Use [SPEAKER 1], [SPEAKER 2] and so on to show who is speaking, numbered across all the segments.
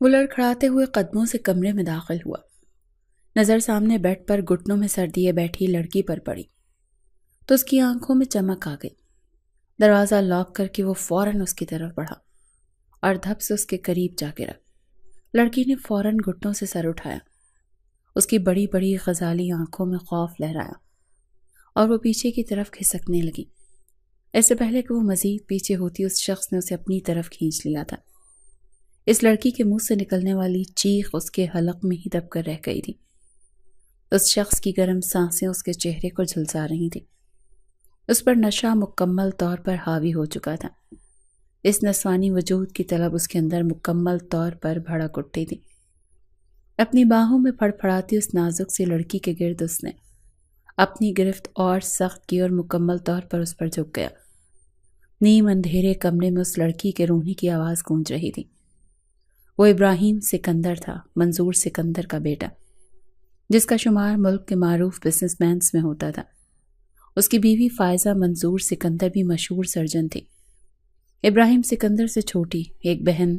[SPEAKER 1] وہ لڑکھڑاتے ہوئے قدموں سے کمرے میں داخل ہوا۔ نظر سامنے بیڈ پر گھٹنوں میں سر دیے بیٹھی لڑکی پر پڑی تو اس کی آنکھوں میں چمک آ گئی۔ دروازہ لاک کر کے وہ فوراً اس کی طرف بڑھا اور دھپ سے اس کے قریب جا گرا۔ لڑکی نے فوراً گھٹنوں سے سر اٹھایا، اس کی بڑی بڑی غزالی آنکھوں میں خوف لہرایا اور وہ پیچھے کی طرف کھسکنے لگی۔ اس سے پہلے کہ وہ مزید پیچھے ہوتی اس شخص نے اسے اپنی طرف کھینچ لیا تھا۔ اس لڑکی کے منہ سے نکلنے والی چیخ اس کے حلق میں ہی دب کر رہ گئی تھی۔ اس شخص کی گرم سانسیں اس کے چہرے کو جھلسا رہی تھی۔ اس پر نشہ مکمل طور پر حاوی ہو چکا تھا۔ اس نسوانی وجود کی طلب اس کے اندر مکمل طور پر بھڑک اٹھی تھی۔ اپنی باہوں میں پھڑ پھڑاتی اس نازک سی لڑکی کے گرد اس نے اپنی گرفت اور سخت کی اور مکمل طور پر اس پر جھک گیا۔ نیم اندھیرے کمرے میں اس لڑکی کے رونے کی آواز گونج رہی تھی۔ وہ ابراہیم سکندر تھا، منظور سکندر کا بیٹا، جس کا شمار ملک کے معروف بزنس مینز میں ہوتا تھا۔ اس کی بیوی فائزہ منظور سکندر بھی مشہور سرجن تھی۔ ابراہیم سکندر سے چھوٹی ایک بہن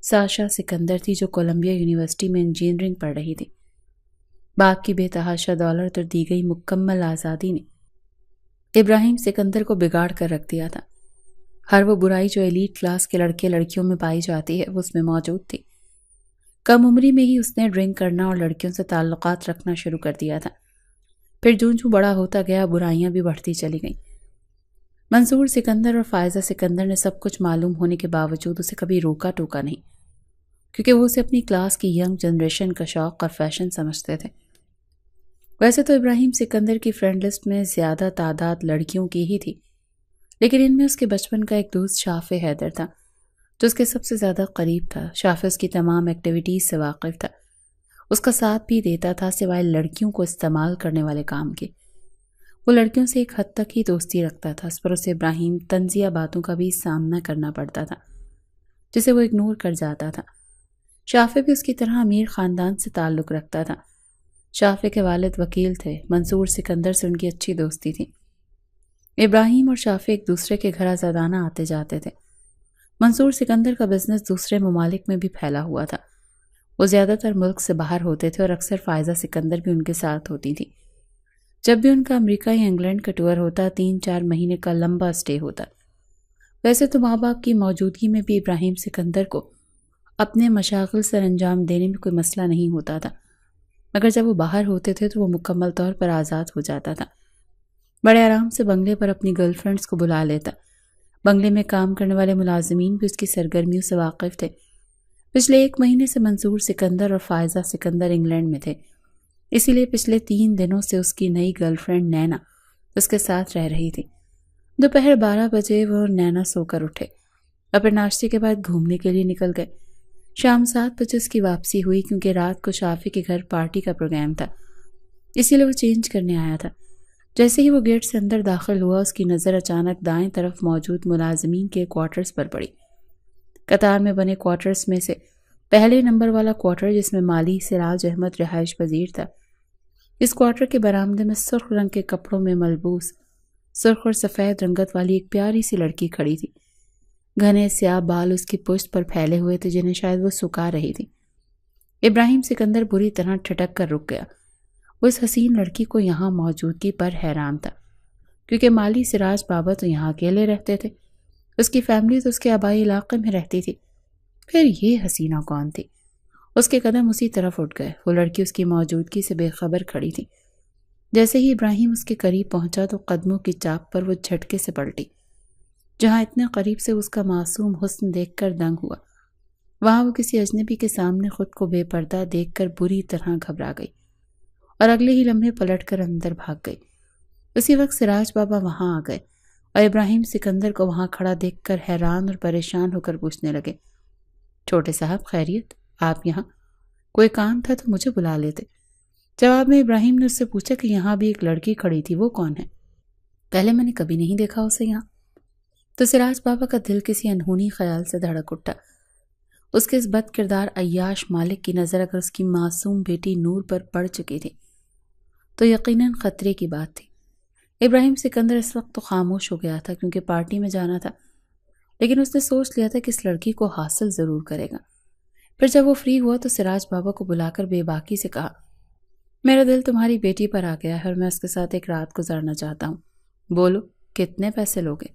[SPEAKER 1] ساشا سکندر تھی جو کولمبیا یونیورسٹی میں انجینئرنگ پڑھ رہی تھی۔ باپ کی بے تحاشا دولت اور دی گئی مکمل آزادی نے ابراہیم سکندر کو بگاڑ کر رکھ دیا تھا۔ ہر وہ برائی جو ایلیٹ کلاس کے لڑکے لڑکیوں میں پائی جاتی ہے وہ اس میں موجود تھی۔ کم عمری میں ہی اس نے ڈرنک کرنا اور لڑکیوں سے تعلقات رکھنا شروع کر دیا تھا۔ پھر جوں بڑا ہوتا گیا برائیاں بھی بڑھتی چلی گئیں۔ منصور سکندر اور فائزہ سکندر نے سب کچھ معلوم ہونے کے باوجود اسے کبھی روکا ٹوکا نہیں، کیونکہ وہ اسے اپنی کلاس کی ینگ جنریشن کا شوق اور فیشن سمجھتے تھے۔ ویسے تو ابراہیم سکندر کی فرینڈ لسٹ میں زیادہ تعداد لڑکیوں کی ہی تھی، لیکن ان میں اس کے بچپن کا ایک دوست شافع حیدر تھا جو اس کے سب سے زیادہ قریب تھا۔ شافع اس کی تمام ایکٹیویٹیز سے واقف تھا، اس کا ساتھ بھی دیتا تھا سوائے لڑکیوں کو استعمال کرنے والے کام کے۔ وہ لڑکیوں سے ایک حد تک ہی دوستی رکھتا تھا، اس پر اسے ابراہیم طنزیہ باتوں کا بھی سامنا کرنا پڑتا تھا جسے وہ اگنور کر جاتا تھا۔ شافع بھی اس کی طرح امیر خاندان سے تعلق رکھتا تھا۔ شافع کے والد وکیل تھے، منصور سکندر سے ان کی اچھی دوستی تھی۔ ابراہیم اور شافع ایک دوسرے کے گھر آزادانہ آتے جاتے تھے۔ منصور سکندر کا بزنس دوسرے ممالک میں بھی پھیلا ہوا تھا۔ وہ زیادہ تر ملک سے باہر ہوتے تھے اور اکثر فائزہ سکندر بھی ان کے ساتھ ہوتی تھی۔ جب بھی ان کا امریکہ یا انگلینڈ کا ٹور ہوتا 3-4 مہینے کا لمبا اسٹے ہوتا۔ ویسے تو ماں باپ کی موجودگی میں بھی ابراہیم سکندر کو اپنے مشاغل سر انجام دینے میں کوئی مسئلہ نہیں ہوتا تھا، مگر جب وہ باہر ہوتے تھے تو وہ مکمل طور پر آزاد ہو جاتا تھا۔ بڑے آرام سے بنگلے پر اپنی گرل فرینڈز کو بلا لیتا۔ بنگلے میں کام کرنے والے ملازمین بھی اس کی سرگرمیوں سے واقف تھے۔ پچھلے 1 مہینے سے منصور سکندر اور فائزہ سکندر انگلینڈ میں تھے، اسی لیے پچھلے 3 دنوں سے اس کی نئی گرل فرینڈ نینا اس کے ساتھ رہ رہی تھی۔ دوپہر 12 بجے وہ اور نینا سو کر اٹھے اور پھر ناشتے کے بعد گھومنے کے لیے نکل گئے۔ شام 7 بجے اس کی واپسی ہوئی کیونکہ رات کو شافع کے گھر پارٹی کا پروگرام تھا، اسی لیے وہ چینج کرنے آیا تھا۔ جیسے ہی وہ گیٹ سے اندر داخل ہوا اس کی نظر اچانک دائیں طرف موجود ملازمین کے کوارٹرز پر پڑی۔ قطار میں بنے کوارٹرز میں سے پہلے نمبر والا کوارٹر جس میں مالی سراج احمد رہائش پذیر تھا۔ اس کوارٹر کے برآمدے میں سرخ رنگ کے کپڑوں میں ملبوس سرخ اور سفید رنگت والی ایک پیاری سی لڑکی کھڑی تھی۔ گھنے سیاہ بال اس کی پشت پر پھیلے ہوئے تھے جنہیں شاید وہ سکا رہی تھی۔ ابراہیم سکندر بری طرح ٹھٹک کر رک گیا۔ وہ اس حسین لڑکی کو یہاں موجودگی پر حیران تھا، کیونکہ مالی سراج بابا تو یہاں اکیلے رہتے تھے، اس کی فیملی تو اس کے آبائی علاقے میں رہتی تھی، پھر یہ حسینہ کون تھی؟ اس کے قدم اسی طرف اٹھ گئے۔ وہ لڑکی اس کی موجودگی سے بے خبر کھڑی تھی۔ جیسے ہی ابراہیم اس کے قریب پہنچا تو قدموں کی چاپ پر وہ جھٹکے سے پلٹی۔ جہاں اتنے قریب سے اس کا معصوم حسن دیکھ کر دنگ ہوا، وہاں وہ کسی اجنبی کے سامنے خود کو بے پردہ دیکھ کر بری طرح گھبرا گئی اور اگلے ہی لمحے پلٹ کر اندر بھاگ گئی۔ اسی وقت سراج بابا وہاں آ گئے اور ابراہیم سکندر کو وہاں کھڑا دیکھ کر حیران اور پریشان ہو کر پوچھنے لگے، چھوٹے صاحب خیریت؟ آپ یہاں؟ کوئی کام تھا تو مجھے بلا لیتے۔ جواب میں ابراہیم نے اس سے پوچھا کہ یہاں بھی ایک لڑکی کھڑی تھی، وہ کون ہے؟ پہلے میں نے کبھی نہیں دیکھا اسے یہاں۔ تو سراج بابا کا دل کسی انہونی خیال سے دھڑک اٹھا۔ اس کے اس بد کردار عیاش مالک کی نظر اگر اس کی معصوم بیٹی نور پر پڑ چکی تھی تو یقیناً خطرے کی بات تھی۔ ابراہیم سکندر اس وقت تو خاموش ہو گیا تھا کیونکہ پارٹی میں جانا تھا، لیکن اس نے سوچ لیا تھا کہ اس لڑکی کو حاصل ضرور کرے گا۔ پھر جب وہ فری ہوا تو سراج بابا کو بلا کر بے باکی سے کہا، میرا دل تمہاری بیٹی پر آ گیا ہے اور میں اس کے ساتھ ایک رات گزارنا چاہتا ہوں، بولو کتنے پیسے لوگے؟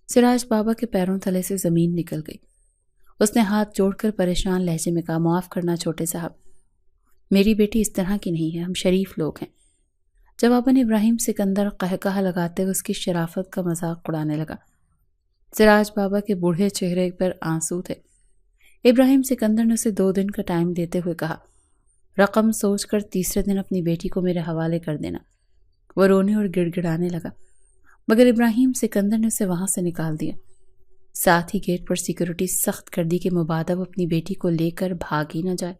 [SPEAKER 1] سراج بابا کے پیروں تلے سے زمین نکل گئی۔ اس نے ہاتھ جوڑ کر پریشان لہجے میں کہا، معاف کرنا چھوٹے صاحب، میری بیٹی اس طرح کی نہیں ہے، ہم شریف لوگ ہیں۔ جواباً ابراہیم سکندر قہقہہ لگاتے ہوئے اس کی شرافت کا مذاق اڑانے لگا۔ سراج بابا کے بوڑھے چہرے پر آنسو تھے۔ ابراہیم سکندر نے اسے 2 دن کا ٹائم دیتے ہوئے کہا، رقم سوچ کر تیسرے دن اپنی بیٹی کو میرے حوالے کر دینا۔ وہ رونے اور گڑ گڑانے لگا، مگر ابراہیم سکندر نے اسے وہاں سے نکال دیا۔ ساتھ ہی گیٹ پر سیکورٹی سخت کر دی کہ مبادا وہ اپنی بیٹی کو لے کر بھاگ ہی نہ جائے۔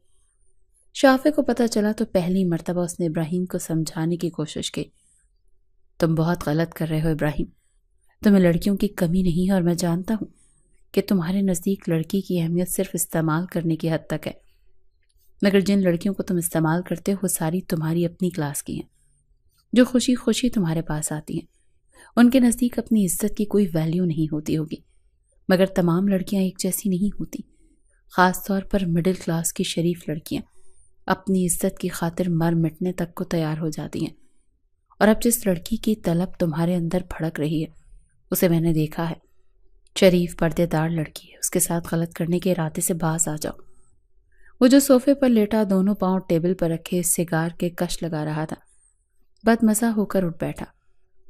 [SPEAKER 1] شافع کو پتہ چلا تو پہلی مرتبہ اس نے ابراہیم کو سمجھانے کی کوشش کی، تم بہت غلط کر رہے ہو ابراہیم، تمہیں لڑکیوں کی کمی نہیں ہے اور میں جانتا ہوں کہ تمہارے نزدیک لڑکی کی اہمیت صرف استعمال کرنے کی حد تک ہے، مگر جن لڑکیوں کو تم استعمال کرتے ہو وہ ساری تمہاری اپنی کلاس کی ہیں، جو خوشی خوشی تمہارے پاس آتی ہیں۔ ان کے نزدیک اپنی عزت کی کوئی ویلیو نہیں ہوتی ہوگی، مگر تمام لڑکیاں ایک جیسی نہیں ہوتی، خاص طور پر مڈل کلاس کی شریف لڑکیاں اپنی عزت کی خاطر مر مٹنے تک کو تیار ہو جاتی ہیں۔ اور اب جس لڑکی کی طلب تمہارے اندر بھڑک رہی ہے اسے میں نے دیکھا ہے، شریف پردے دار لڑکی ہے، اس کے ساتھ غلط کرنے کے ارادے سے باز آ جاؤ۔ وہ جو صوفے پر لیٹا دونوں پاؤں ٹیبل پر رکھے سگار کے کش لگا رہا تھا، بد مزہ ہو کر اٹھ بیٹھا۔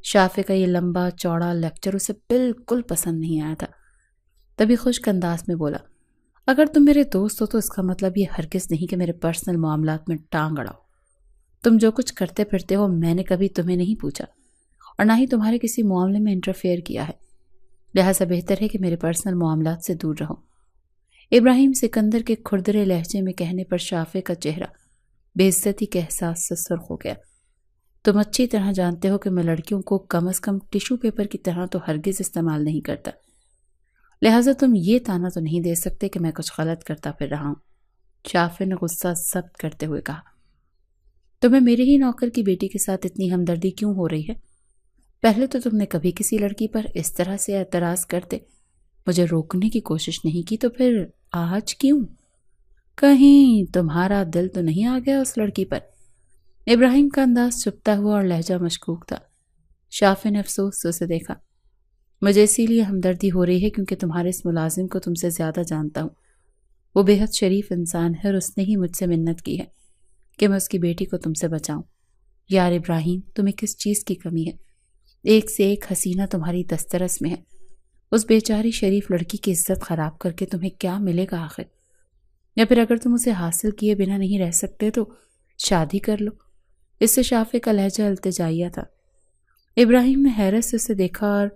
[SPEAKER 1] شافع کا یہ لمبا چوڑا لیکچر اسے بالکل پسند نہیں آیا تھا۔ تبھی خشک انداز میں بولا، اگر تم میرے دوست ہو تو اس کا مطلب یہ ہرگز نہیں کہ میرے پرسنل معاملات میں ٹانگ اڑاؤ۔ تم جو کچھ کرتے پھرتے ہو میں نے کبھی تمہیں نہیں پوچھا اور نہ ہی تمہارے کسی معاملے میں انٹرفیئر کیا ہے، لہٰذا بہتر ہے کہ میرے پرسنل معاملات سے دور رہو۔ ابراہیم سکندر کے کھردرے لہجے میں کہنے پر شافع کا چہرہ بے عزتی کے احساس سے سرخ ہو گیا۔ تم اچھی طرح جانتے ہو کہ میں لڑکیوں کو کم از کم ٹیشو پیپر کی طرح تو ہرگز استعمال نہیں کرتا، لہٰذا تم یہ تانا تو نہیں دے سکتے کہ میں کچھ غلط کرتا پھر رہا ہوں۔ شافع نے غصہ ضبط کرتے ہوئے کہا، تمہیں میرے ہی نوکر کی بیٹی کے ساتھ اتنی ہمدردی کیوں ہو رہی ہے؟ پہلے تو تم نے کبھی کسی لڑکی پر اس طرح سے اعتراض کرتے مجھے روکنے کی کوشش نہیں کی، تو پھر آج کیوں؟ کہیں تمہارا دل تو نہیں آ گیا اس لڑکی پر؟ ابراہیم کا انداز چپتا ہوا اور لہجہ مشکوک تھا۔ شافع نے افسوس سے اسے دیکھا، مجھے اسی لیے ہمدردی ہو رہی ہے کیونکہ تمہارے اس ملازم کو تم سے زیادہ جانتا ہوں۔ وہ بے حد شریف انسان ہے اور اس نے ہی مجھ سے منت کی ہے کہ میں اس کی بیٹی کو تم سے بچاؤں۔ یار ابراہیم، تمہیں کس چیز کی کمی ہے؟ ایک سے ایک حسینہ تمہاری دسترس میں ہے، اس بیچاری شریف لڑکی کی عزت خراب کر کے تمہیں کیا ملے گا آخر؟ یا پھر اگر تم اسے حاصل کیے بنا نہیں رہ سکتے تو شادی کر لو۔ اس سے شافع کا لہجہ التجائیہ تھا۔ ابراہیم نے حیرت سے اسے دیکھا اور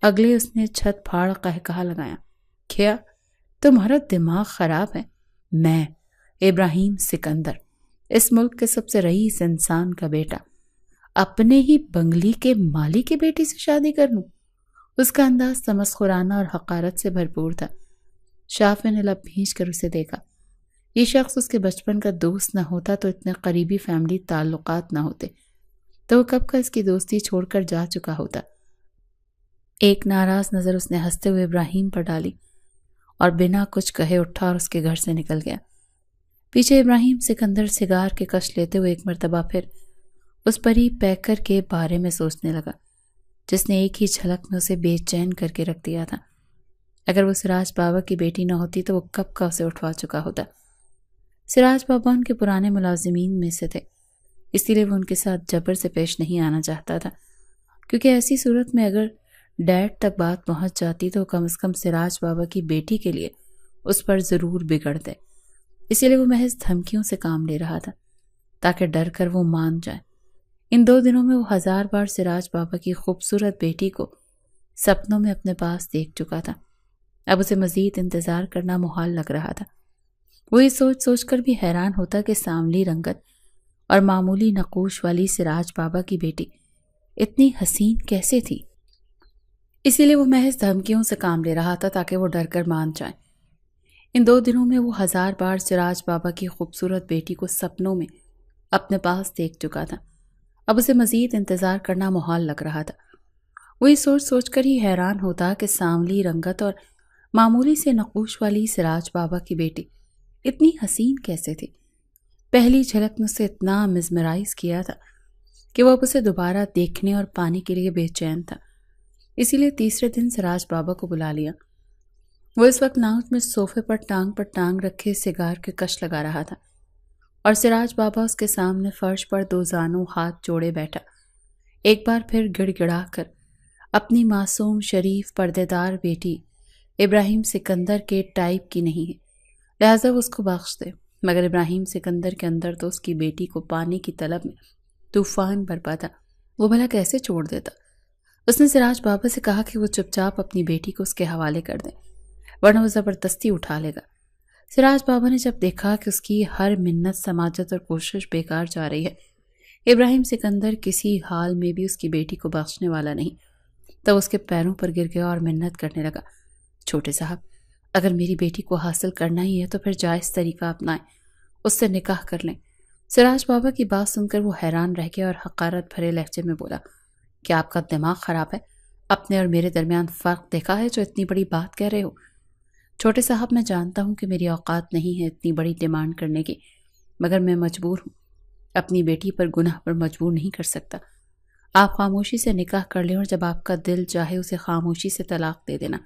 [SPEAKER 1] اگلے اس نے چھت پھاڑ قہقہہ لگایا، کیا تمہارا دماغ خراب ہے؟ میں ابراہیم سکندر، اس ملک کے سب سے رئیس انسان کا بیٹا، اپنے ہی بنگلی کے مالی کی بیٹی سے شادی کر لوں؟ اس کا انداز تمسخرانہ اور حقارت سے بھرپور تھا۔ شافع نے لب بھینچ کر اسے دیکھا۔ یہ شخص اس کے بچپن کا دوست نہ ہوتا تو اتنے قریبی فیملی تعلقات نہ ہوتے، تو وہ کب کا اس کی دوستی چھوڑ کر جا چکا ہوتا۔ ایک ناراض نظر اس نے ہنستے ہوئے ابراہیم پر ڈالی اور بنا کچھ کہے اٹھا اور اس کے گھر سے نکل گیا۔ پیچھے ابراہیم سکندر سگار کے کش لیتے ہوئے ایک مرتبہ پھر اس پری پیکر کے بارے میں سوچنے لگا جس نے ایک ہی جھلک میں اسے بے چین کر کے رکھ دیا تھا۔ اگر وہ سراج بابا کی بیٹی نہ ہوتی تو وہ کب کا اسے اٹھوا چکا ہوتا۔ سراج بابا ان کے پرانے ملازمین میں سے تھے، اسی لیے وہ ان کے ساتھ جبر سے پیش نہیں آنا چاہتا تھا، کیونکہ ایسی صورت میں اگر ڈیڈ تک بات پہنچ جاتی تو کم از کم سراج بابا کی بیٹی کے لیے اس پر ضرور بگڑتے۔ اسی لیے وہ محض دھمکیوں سے کام لے رہا تھا تاکہ ڈر کر وہ مان جائے۔ ان 2 دنوں میں وہ 1000 بار سراج بابا کی خوبصورت بیٹی کو سپنوں میں اپنے پاس دیکھ چکا تھا۔ اب اسے مزید انتظار کرنا محال لگ رہا تھا۔ وہ یہ سوچ سوچ کر بھی حیران ہوتا کہ سانولی رنگت اور معمولی نقوش والی سراج بابا کی بیٹی اتنی حسین کیسے تھی۔ اسی لیے وہ محض دھمکیوں سے کام لے رہا تھا تاکہ وہ ڈر کر مان جائیں۔ ان 2 دنوں میں وہ 1000 بار سراج بابا کی خوبصورت بیٹی کو سپنوں میں اپنے پاس دیکھ چکا تھا۔ اب اسے مزید انتظار کرنا محال لگ رہا تھا۔ وہ یہ سوچ سوچ کر ہی حیران ہوتا کہ سانولی رنگت اور معمولی سے نقوش والی سراج بابا کی بیٹی اتنی حسین کیسے تھی؟ پہلی جھلک نے اسے اتنا مزمرائز کیا تھا کہ وہ اب اسے دوبارہ دیکھنے اور پانے کے لیے بے چین تھا۔ اسی لیے تیسرے دن سراج بابا کو بلا لیا۔ وہ اس وقت لاؤنج میں صوفے پر ٹانگ رکھے سگار کے کش لگا رہا تھا اور سراج بابا اس کے سامنے فرش پر دو زانوں ہاتھ جوڑے بیٹھا، ایک بار پھر گڑ گڑا کر اپنی معصوم شریف پردے دار بیٹی ابراہیم سکندر کے ٹائپ کی نہیں ہے، لہذا وہ اس کو بخش دے۔ مگر ابراہیم سکندر کے اندر تو اس کی بیٹی کو پانے کی طلب میں طوفان برپا تھا۔ وہ بھلا کیسے چھوڑ دیتا؟ اس نے سراج بابا سے کہا کہ وہ چپ چاپ اپنی بیٹی کو اس کے حوالے کر دیں، ورنہ وہ زبردستی اٹھا لے گا۔ سراج بابا نے جب دیکھا کہ اس کی ہر منت سماجت اور کوشش بیکار جا رہی ہے، ابراہیم سکندر کسی حال میں بھی اس کی بیٹی کو بخشنے والا نہیں، تب اس کے پیروں پر گر گیا اور منت کرنے لگا، چھوٹے صاحب، اگر میری بیٹی کو حاصل کرنا ہی ہے تو پھر جائز طریقہ اپنائیں، اس سے نکاح کر لیں۔ سراج بابا کی بات سن کر وہ حیران رہ گیا اور حقارت بھرے لہجے میں بولا، کیا آپ کا دماغ خراب ہے؟ اپنے اور میرے درمیان فرق دیکھا ہے جو اتنی بڑی بات کہہ رہے ہو؟ چھوٹے صاحب، میں جانتا ہوں کہ میری اوقات نہیں ہے اتنی بڑی ڈیمانڈ کرنے کی، مگر میں مجبور ہوں، اپنی بیٹی پر گناہ پر مجبور نہیں کر سکتا۔ آپ خاموشی سے نکاح کر لیں اور جب آپ کا دل چاہے اسے خاموشی سے طلاق دے دینا،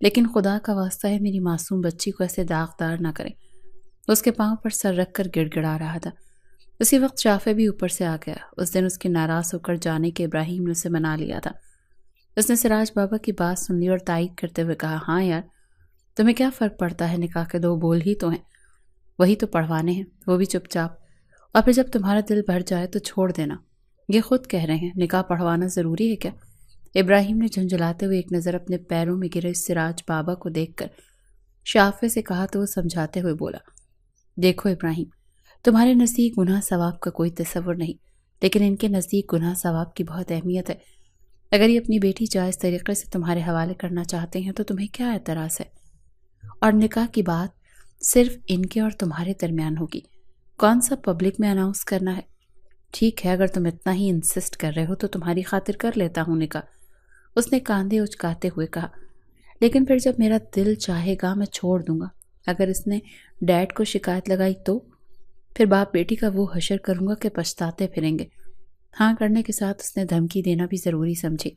[SPEAKER 1] لیکن خدا کا واسطہ ہے میری معصوم بچی کو ایسے داغدار نہ کریں۔ اس کے پاؤں پر سر رکھ کر گڑ گڑا رہا تھا۔ اسی وقت شافع بھی اوپر سے آ گیا۔ اس دن اس کے ناراض ہو کر جانے کے ابراہیم نے اسے منا لیا تھا۔ اس نے سراج بابا کی بات سن لی اور تائید کرتے ہوئے کہا، ہاں یار، تمہیں کیا فرق پڑتا ہے، نکاح کے دو بول ہی تو ہیں، وہی تو پڑھوانے ہیں، وہ بھی چپ چاپ، اور پھر جب تمہارا دل بھر جائے تو چھوڑ دینا۔ یہ خود کہہ رہے ہیں نکاح پڑھوانا ضروری ہے کیا؟ ابراہیم نے جھنجھلاتے ہوئے ایک نظر اپنے پیروں میں گرے سراج بابا کو دیکھ کر شافع سے کہا تو وہ سمجھاتے ہوئے بولا، دیکھو ابراہیم، تمہارے نزدیک گناہ ثواب کا کوئی تصور نہیں، لیکن ان کے نزدیک گناہ ثواب کی بہت اہمیت ہے۔ اگر یہ اپنی بیٹی جائز طریقے سے تمہارے حوالے کرنا چاہتے ہیں تو تمہیں کیا اعتراض ہے؟ اور نکاح کی بات صرف ان کے اور تمہارے درمیان ہوگی، کون سا پبلک میں اناؤنس کرنا ہے؟ ٹھیک ہے، اگر تم اتنا ہی انسسٹ کر رہے ہو تو تمہاری خاطر کر لیتا ہوں نکاح، اس نے کاندھے اچکاتے ہوئے کہا، لیکن پھر جب میرا دل چاہے گا میں چھوڑ دوں گا۔ اگر اس نے ڈیڈ کو شکایت لگائی تو پھر باپ بیٹی کا وہ حشر کروں گا کہ پچھتاتے پھریں گے۔ ہاں کرنے کے ساتھ اس نے دھمکی دینا بھی ضروری سمجھی۔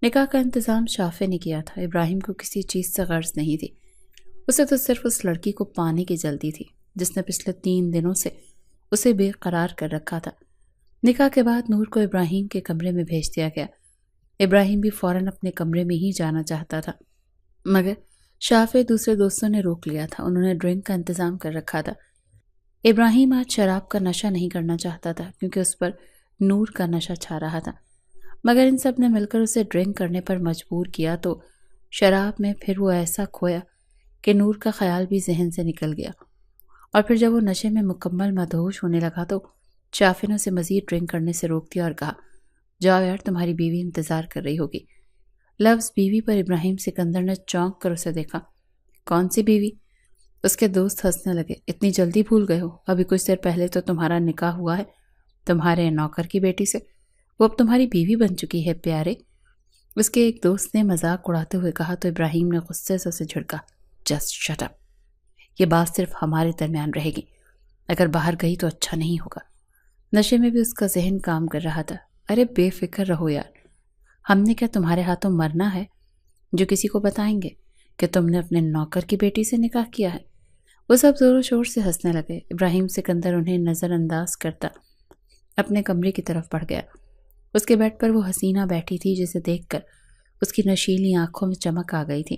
[SPEAKER 1] نکاح کا انتظام شافع نے کیا تھا، ابراہیم کو کسی چیز سے غرض نہیں تھی، اسے تو صرف اس لڑکی کو پانے کی جلدی تھی جس نے پچھلے 3 دنوں سے اسے بے قرار کر رکھا تھا۔ نکاح کے بعد نور کو ابراہیم کے کمرے میں بھیج دیا گیا۔ ابراہیم بھی فوراً اپنے کمرے میں ہی جانا چاہتا تھا، مگر شافع دوسرے دوستوں نے روک لیا تھا، انہوں نے ڈرنک کا انتظام کر رکھا تھا۔ ابراہیم آج شراب کا نشہ نہیں کرنا چاہتا تھا کیونکہ اس پر نور کا نشہ چھا رہا تھا، مگر ان سب نے مل کر اسے ڈرنک کرنے پر مجبور کیا تو شراب میں پھر وہ ایسا کھویا کہ نور کا خیال بھی ذہن سے نکل گیا، اور پھر جب وہ نشے میں مکمل مدہوش ہونے لگا تو شافع نے اسے مزید ڈرنک کرنے سے روک دیا اور کہا، جاؤ یار، تمہاری بیوی انتظار کر رہی ہوگی۔ لفظ بیوی پر ابراہیم سکندر نے چونک کر اسے دیکھا۔ کون سی بیوی؟ اس کے دوست ہنسنے لگے، اتنی جلدی بھول گئے ہو؟ ابھی کچھ دیر پہلے تو تمہارا نکاح ہوا ہے تمہارے نوکر کی بیٹی سے، وہ اب تمہاری بیوی بن چکی ہے پیارے، اس کے ایک دوست نے مذاق اڑاتے ہوئے کہا تو ابراہیم نے غصے سے اسے جھڑکا، جسٹ شٹ اپ، یہ بات صرف ہمارے درمیان رہے گی، اگر باہر گئی تو اچھا نہیں ہوگا۔ نشے میں بھی اس کا ذہن کام کر رہا تھا۔ ارے بے فکر رہو یار، ہم نے کیا تمہارے ہاتھوں مرنا ہے جو کسی کو بتائیں گے کہ تم نے اپنے نوکر کی بیٹی سے نکاح کیا ہے؟ وہ سب زور و شور سے ہنسنے لگے۔ ابراہیم سکندر انہیں نظر انداز کرتا اپنے کمرے کی طرف بڑھ گیا۔ اس کے بیڈ پر وہ حسینہ بیٹھی تھی جسے دیکھ کر اس کی نشیلی آنکھوں میں چمک آ گئی تھی۔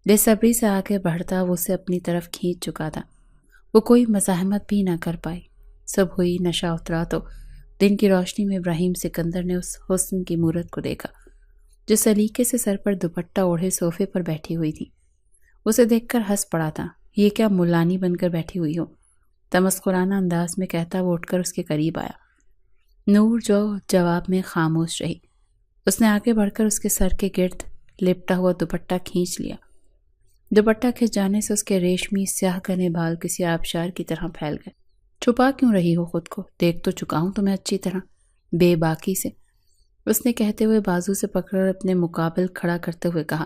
[SPEAKER 1] بے صبری سے آگے بڑھتا وہ اسے اپنی طرف کھینچ چکا تھا۔ وہ کوئی مزاحمت بھی نہ کر پائی۔ صبح ہوئی، نشہ اترا تو دن کی روشنی میں ابراہیم سکندر نے اس حسن کی مورت کو دیکھا جو سلیقے سے سر پر دوپٹہ اوڑھے صوفے پر بیٹھی ہوئی تھی۔ اسے دیکھ کر ہنس پڑا تھا، یہ کیا ملانی بن کر بیٹھی ہوئی ہو؟ تمسخرانہ انداز میں کہتا وہ اٹھ کر اس کے قریب آیا۔ نور جو جواب میں خاموش رہی۔ اس نے آگے بڑھ کر اس کے سر کے گرد لپٹا ہوا دوپٹہ کھینچ لیا۔ دوپٹہ کھنچ جانے سے اس کے ریشمی سیاہ گھنے بال کسی آبشار کی طرح پھیل گئے۔ چھپا کیوں رہی ہو خود کو؟ دیکھ تو چکا ہوں تمہیں اچھی طرح، بے باکی سے، اس نے کہتے ہوئے بازو سے پکڑ کر اپنے مقابل کھڑا کرتے ہوئے کہا۔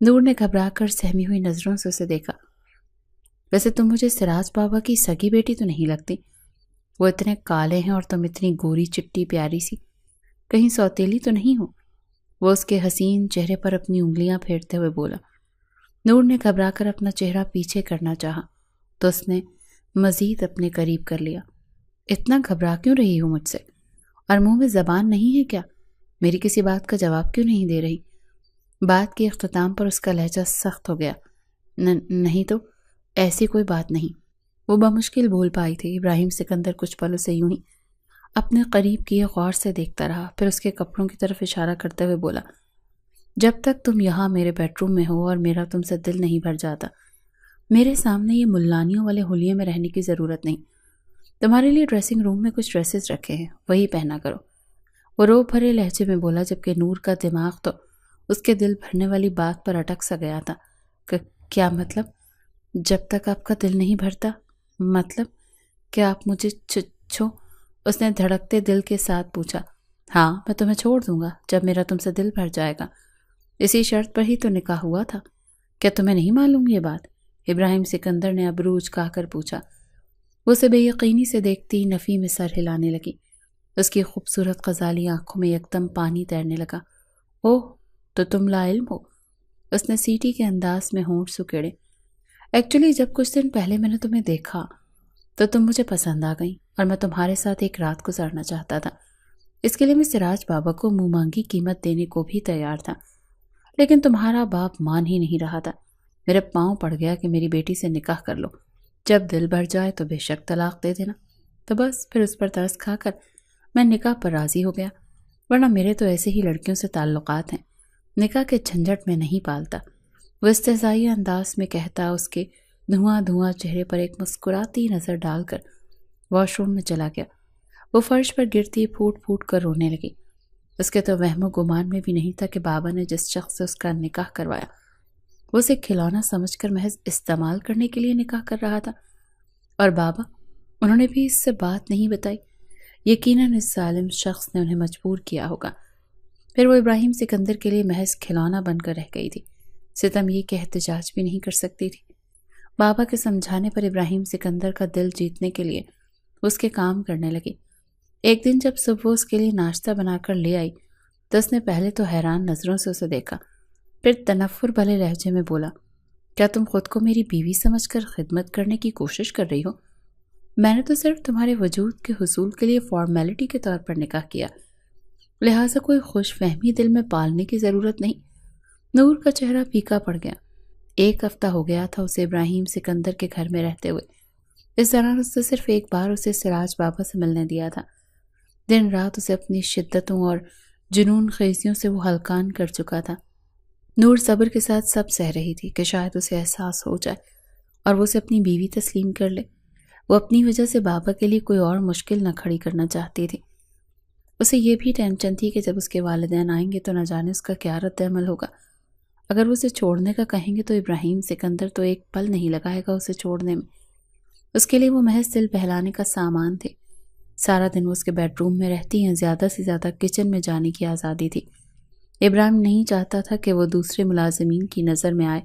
[SPEAKER 1] نور نے گھبرا کر سہمی ہوئی نظروں سے اسے دیکھا۔ ویسے تم مجھے سراج بابا کی سگی بیٹی تو نہیں لگتی، وہ اتنے کالے ہیں اور تم اتنی گوری چٹی پیاری سی، کہیں سوتیلی تو نہیں ہو؟ وہ اس کے حسین چہرے پر اپنی انگلیاں پھیرتے ہوئے بولا۔ نور نے گھبرا کر اپنا چہرہ پیچھے کرنا چاہا تو اس نے مزید اپنے قریب کر لیا۔ اتنا گھبرا کیوں رہی ہو مجھ سے؟ اور منہ میں زبان نہیں ہے کیا؟ میری کسی بات کا جواب کیوں نہیں دے رہی؟ بات کے اختتام پر اس کا لہجہ سخت ہو گیا۔ نہیں تو ایسی کوئی بات نہیں، وہ بمشکل بول پائی تھی۔ ابراہیم سکندر کچھ پل اسے یوں ہی اپنے قریب کیے غور سے دیکھتا رہا، پھر اس کے کپڑوں کی طرف اشارہ کرتے ہوئے بولا، جب تک تم یہاں میرے بیڈ روم میں ہو اور میرا تم سے دل نہیں بھر جاتا، میرے سامنے یہ ملانیوں والے حلیے میں رہنے کی ضرورت نہیں۔ تمہارے لیے ڈریسنگ روم میں کچھ ڈریسز رکھے ہیں، وہی پہنا کرو، وہ رو بھرے لہجے میں بولا، جبکہ نور کا دماغ تو اس کے دل بھرنے والی بات پر اٹک سا گیا تھا۔ کیا مطلب؟ جب تک آپ کا دل نہیں بھرتا؟ مطلب کہ آپ مجھے اس نے دھڑکتے دل کے ساتھ پوچھا۔ ہاں، میں تمہیں چھوڑ دوں گا جب میرا تم سے دل بھر جائے گا، اسی شرط پر ہی تو نکاح ہوا تھا، کیا تمہیں نہیں معلوم یہ بات؟ ابراہیم سکندر نے ابرو اچکا کر پوچھا۔ وہ اسے بے یقینی سے دیکھتی نفی میں سر ہلانے لگی، اس کی خوبصورت غزالی آنکھوں میں یکدم پانی تیرنے لگا۔ اوہ، تو تم لا علم ہو؟ اس نے سیٹی کے انداز میں ہونٹ سکیڑے۔ ایکچولی جب کچھ دن پہلے میں نے تمہیں دیکھا تو تم مجھے پسند آ گئی اور میں تمہارے ساتھ ایک رات گزارنا چاہتا تھا۔ اس کے لیے میں سراج بابا کو منہ مانگی قیمت دینے کو بھی تیار تھا، لیکن تمہارا باپ مان ہی نہیں رہا تھا۔ میرے پاؤں پڑ گیا کہ میری بیٹی سے نکاح کر لو، جب دل بھر جائے تو بے شک طلاق دے دینا۔ تو بس پھر اس پر ترس کھا کر میں نکاح پر راضی ہو گیا، ورنہ میرے تو ایسے ہی لڑکیوں سے تعلقات ہیں، نکاح کے جھنجھٹ میں نہیں پالتا۔ وہ استہزائی انداز میں کہتا اس کے دھواں دھواں چہرے پر ایک مسکراتی نظر ڈال کر واش روم میں چلا گیا۔ وہ فرش پر گرتی پھوٹ پھوٹ کر رونے لگی۔ اس کے تو وہم و گمان میں بھی نہیں تھا کہ بابا نے جس شخص سے اس کا نکاح کروایا وہ اسے کھلونا سمجھ کر محض استعمال کرنے کے لیے نکاح کر رہا تھا۔ اور بابا، انہوں نے بھی اس سے بات نہیں بتائی؟ یقیناً اس ظالم شخص نے انہیں مجبور کیا ہوگا۔ پھر وہ ابراہیم سکندر کے لیے محض کھلونا بن کر رہ گئی تھی، ستم یہ کہ احتجاج بھی نہیں کر سکتی تھی۔ بابا کے سمجھانے پر ابراہیم سکندر کا دل جیتنے کے لیے اس کے کام کرنے لگی۔ ایک دن جب صبح اس کے لیے ناشتہ بنا کر لے آئی تو اس نے پہلے تو حیران نظروں سے اسے دیکھا، پھر تنفر بھلے لہجے میں بولا، کیا تم خود کو میری بیوی سمجھ کر خدمت کرنے کی کوشش کر رہی ہو؟ میں نے تو صرف تمہارے وجود کے حصول کے لیے فارمیلٹی کے طور پر نکاح کیا، لہٰذا کوئی خوش فہمی دل میں پالنے کی ضرورت نہیں۔ نور کا چہرہ پھیکا پڑ گیا۔ ایک ہفتہ ہو گیا تھا اسے ابراہیم سکندر کے گھر میں رہتے ہوئے۔ اس دوران اس نے صرف ایک بار اسے سراج بابا سے ملنے دیا تھا۔ دن رات اسے اپنی شدتوں اور جنون خیزیوں سے وہ ہلکان کر چکا تھا۔ نور صبر کے ساتھ سب سہ رہی تھی کہ شاید اسے احساس ہو جائے اور وہ اسے اپنی بیوی تسلیم کر لے۔ وہ اپنی وجہ سے بابا کے لیے کوئی اور مشکل نہ کھڑی کرنا چاہتی تھی۔ اسے یہ بھی ٹینشن تھی کہ جب اس کے والدین آئیں گے تو نہ جانے اس کا کیا رد عمل ہوگا۔ اگر وہ اسے چھوڑنے کا کہیں گے تو ابراہیم سکندر تو ایک پل نہیں لگائے گا اسے چھوڑنے میں۔ اس کے لیے وہ محض دل بہلانے کا سامان تھے۔ سارا دن وہ اس کے بیڈ روم میں رہتی ہیں، زیادہ سے زیادہ کچن میں جانے کی آزادی تھی۔ ابراہیم نہیں چاہتا تھا کہ وہ دوسرے ملازمین کی نظر میں آئے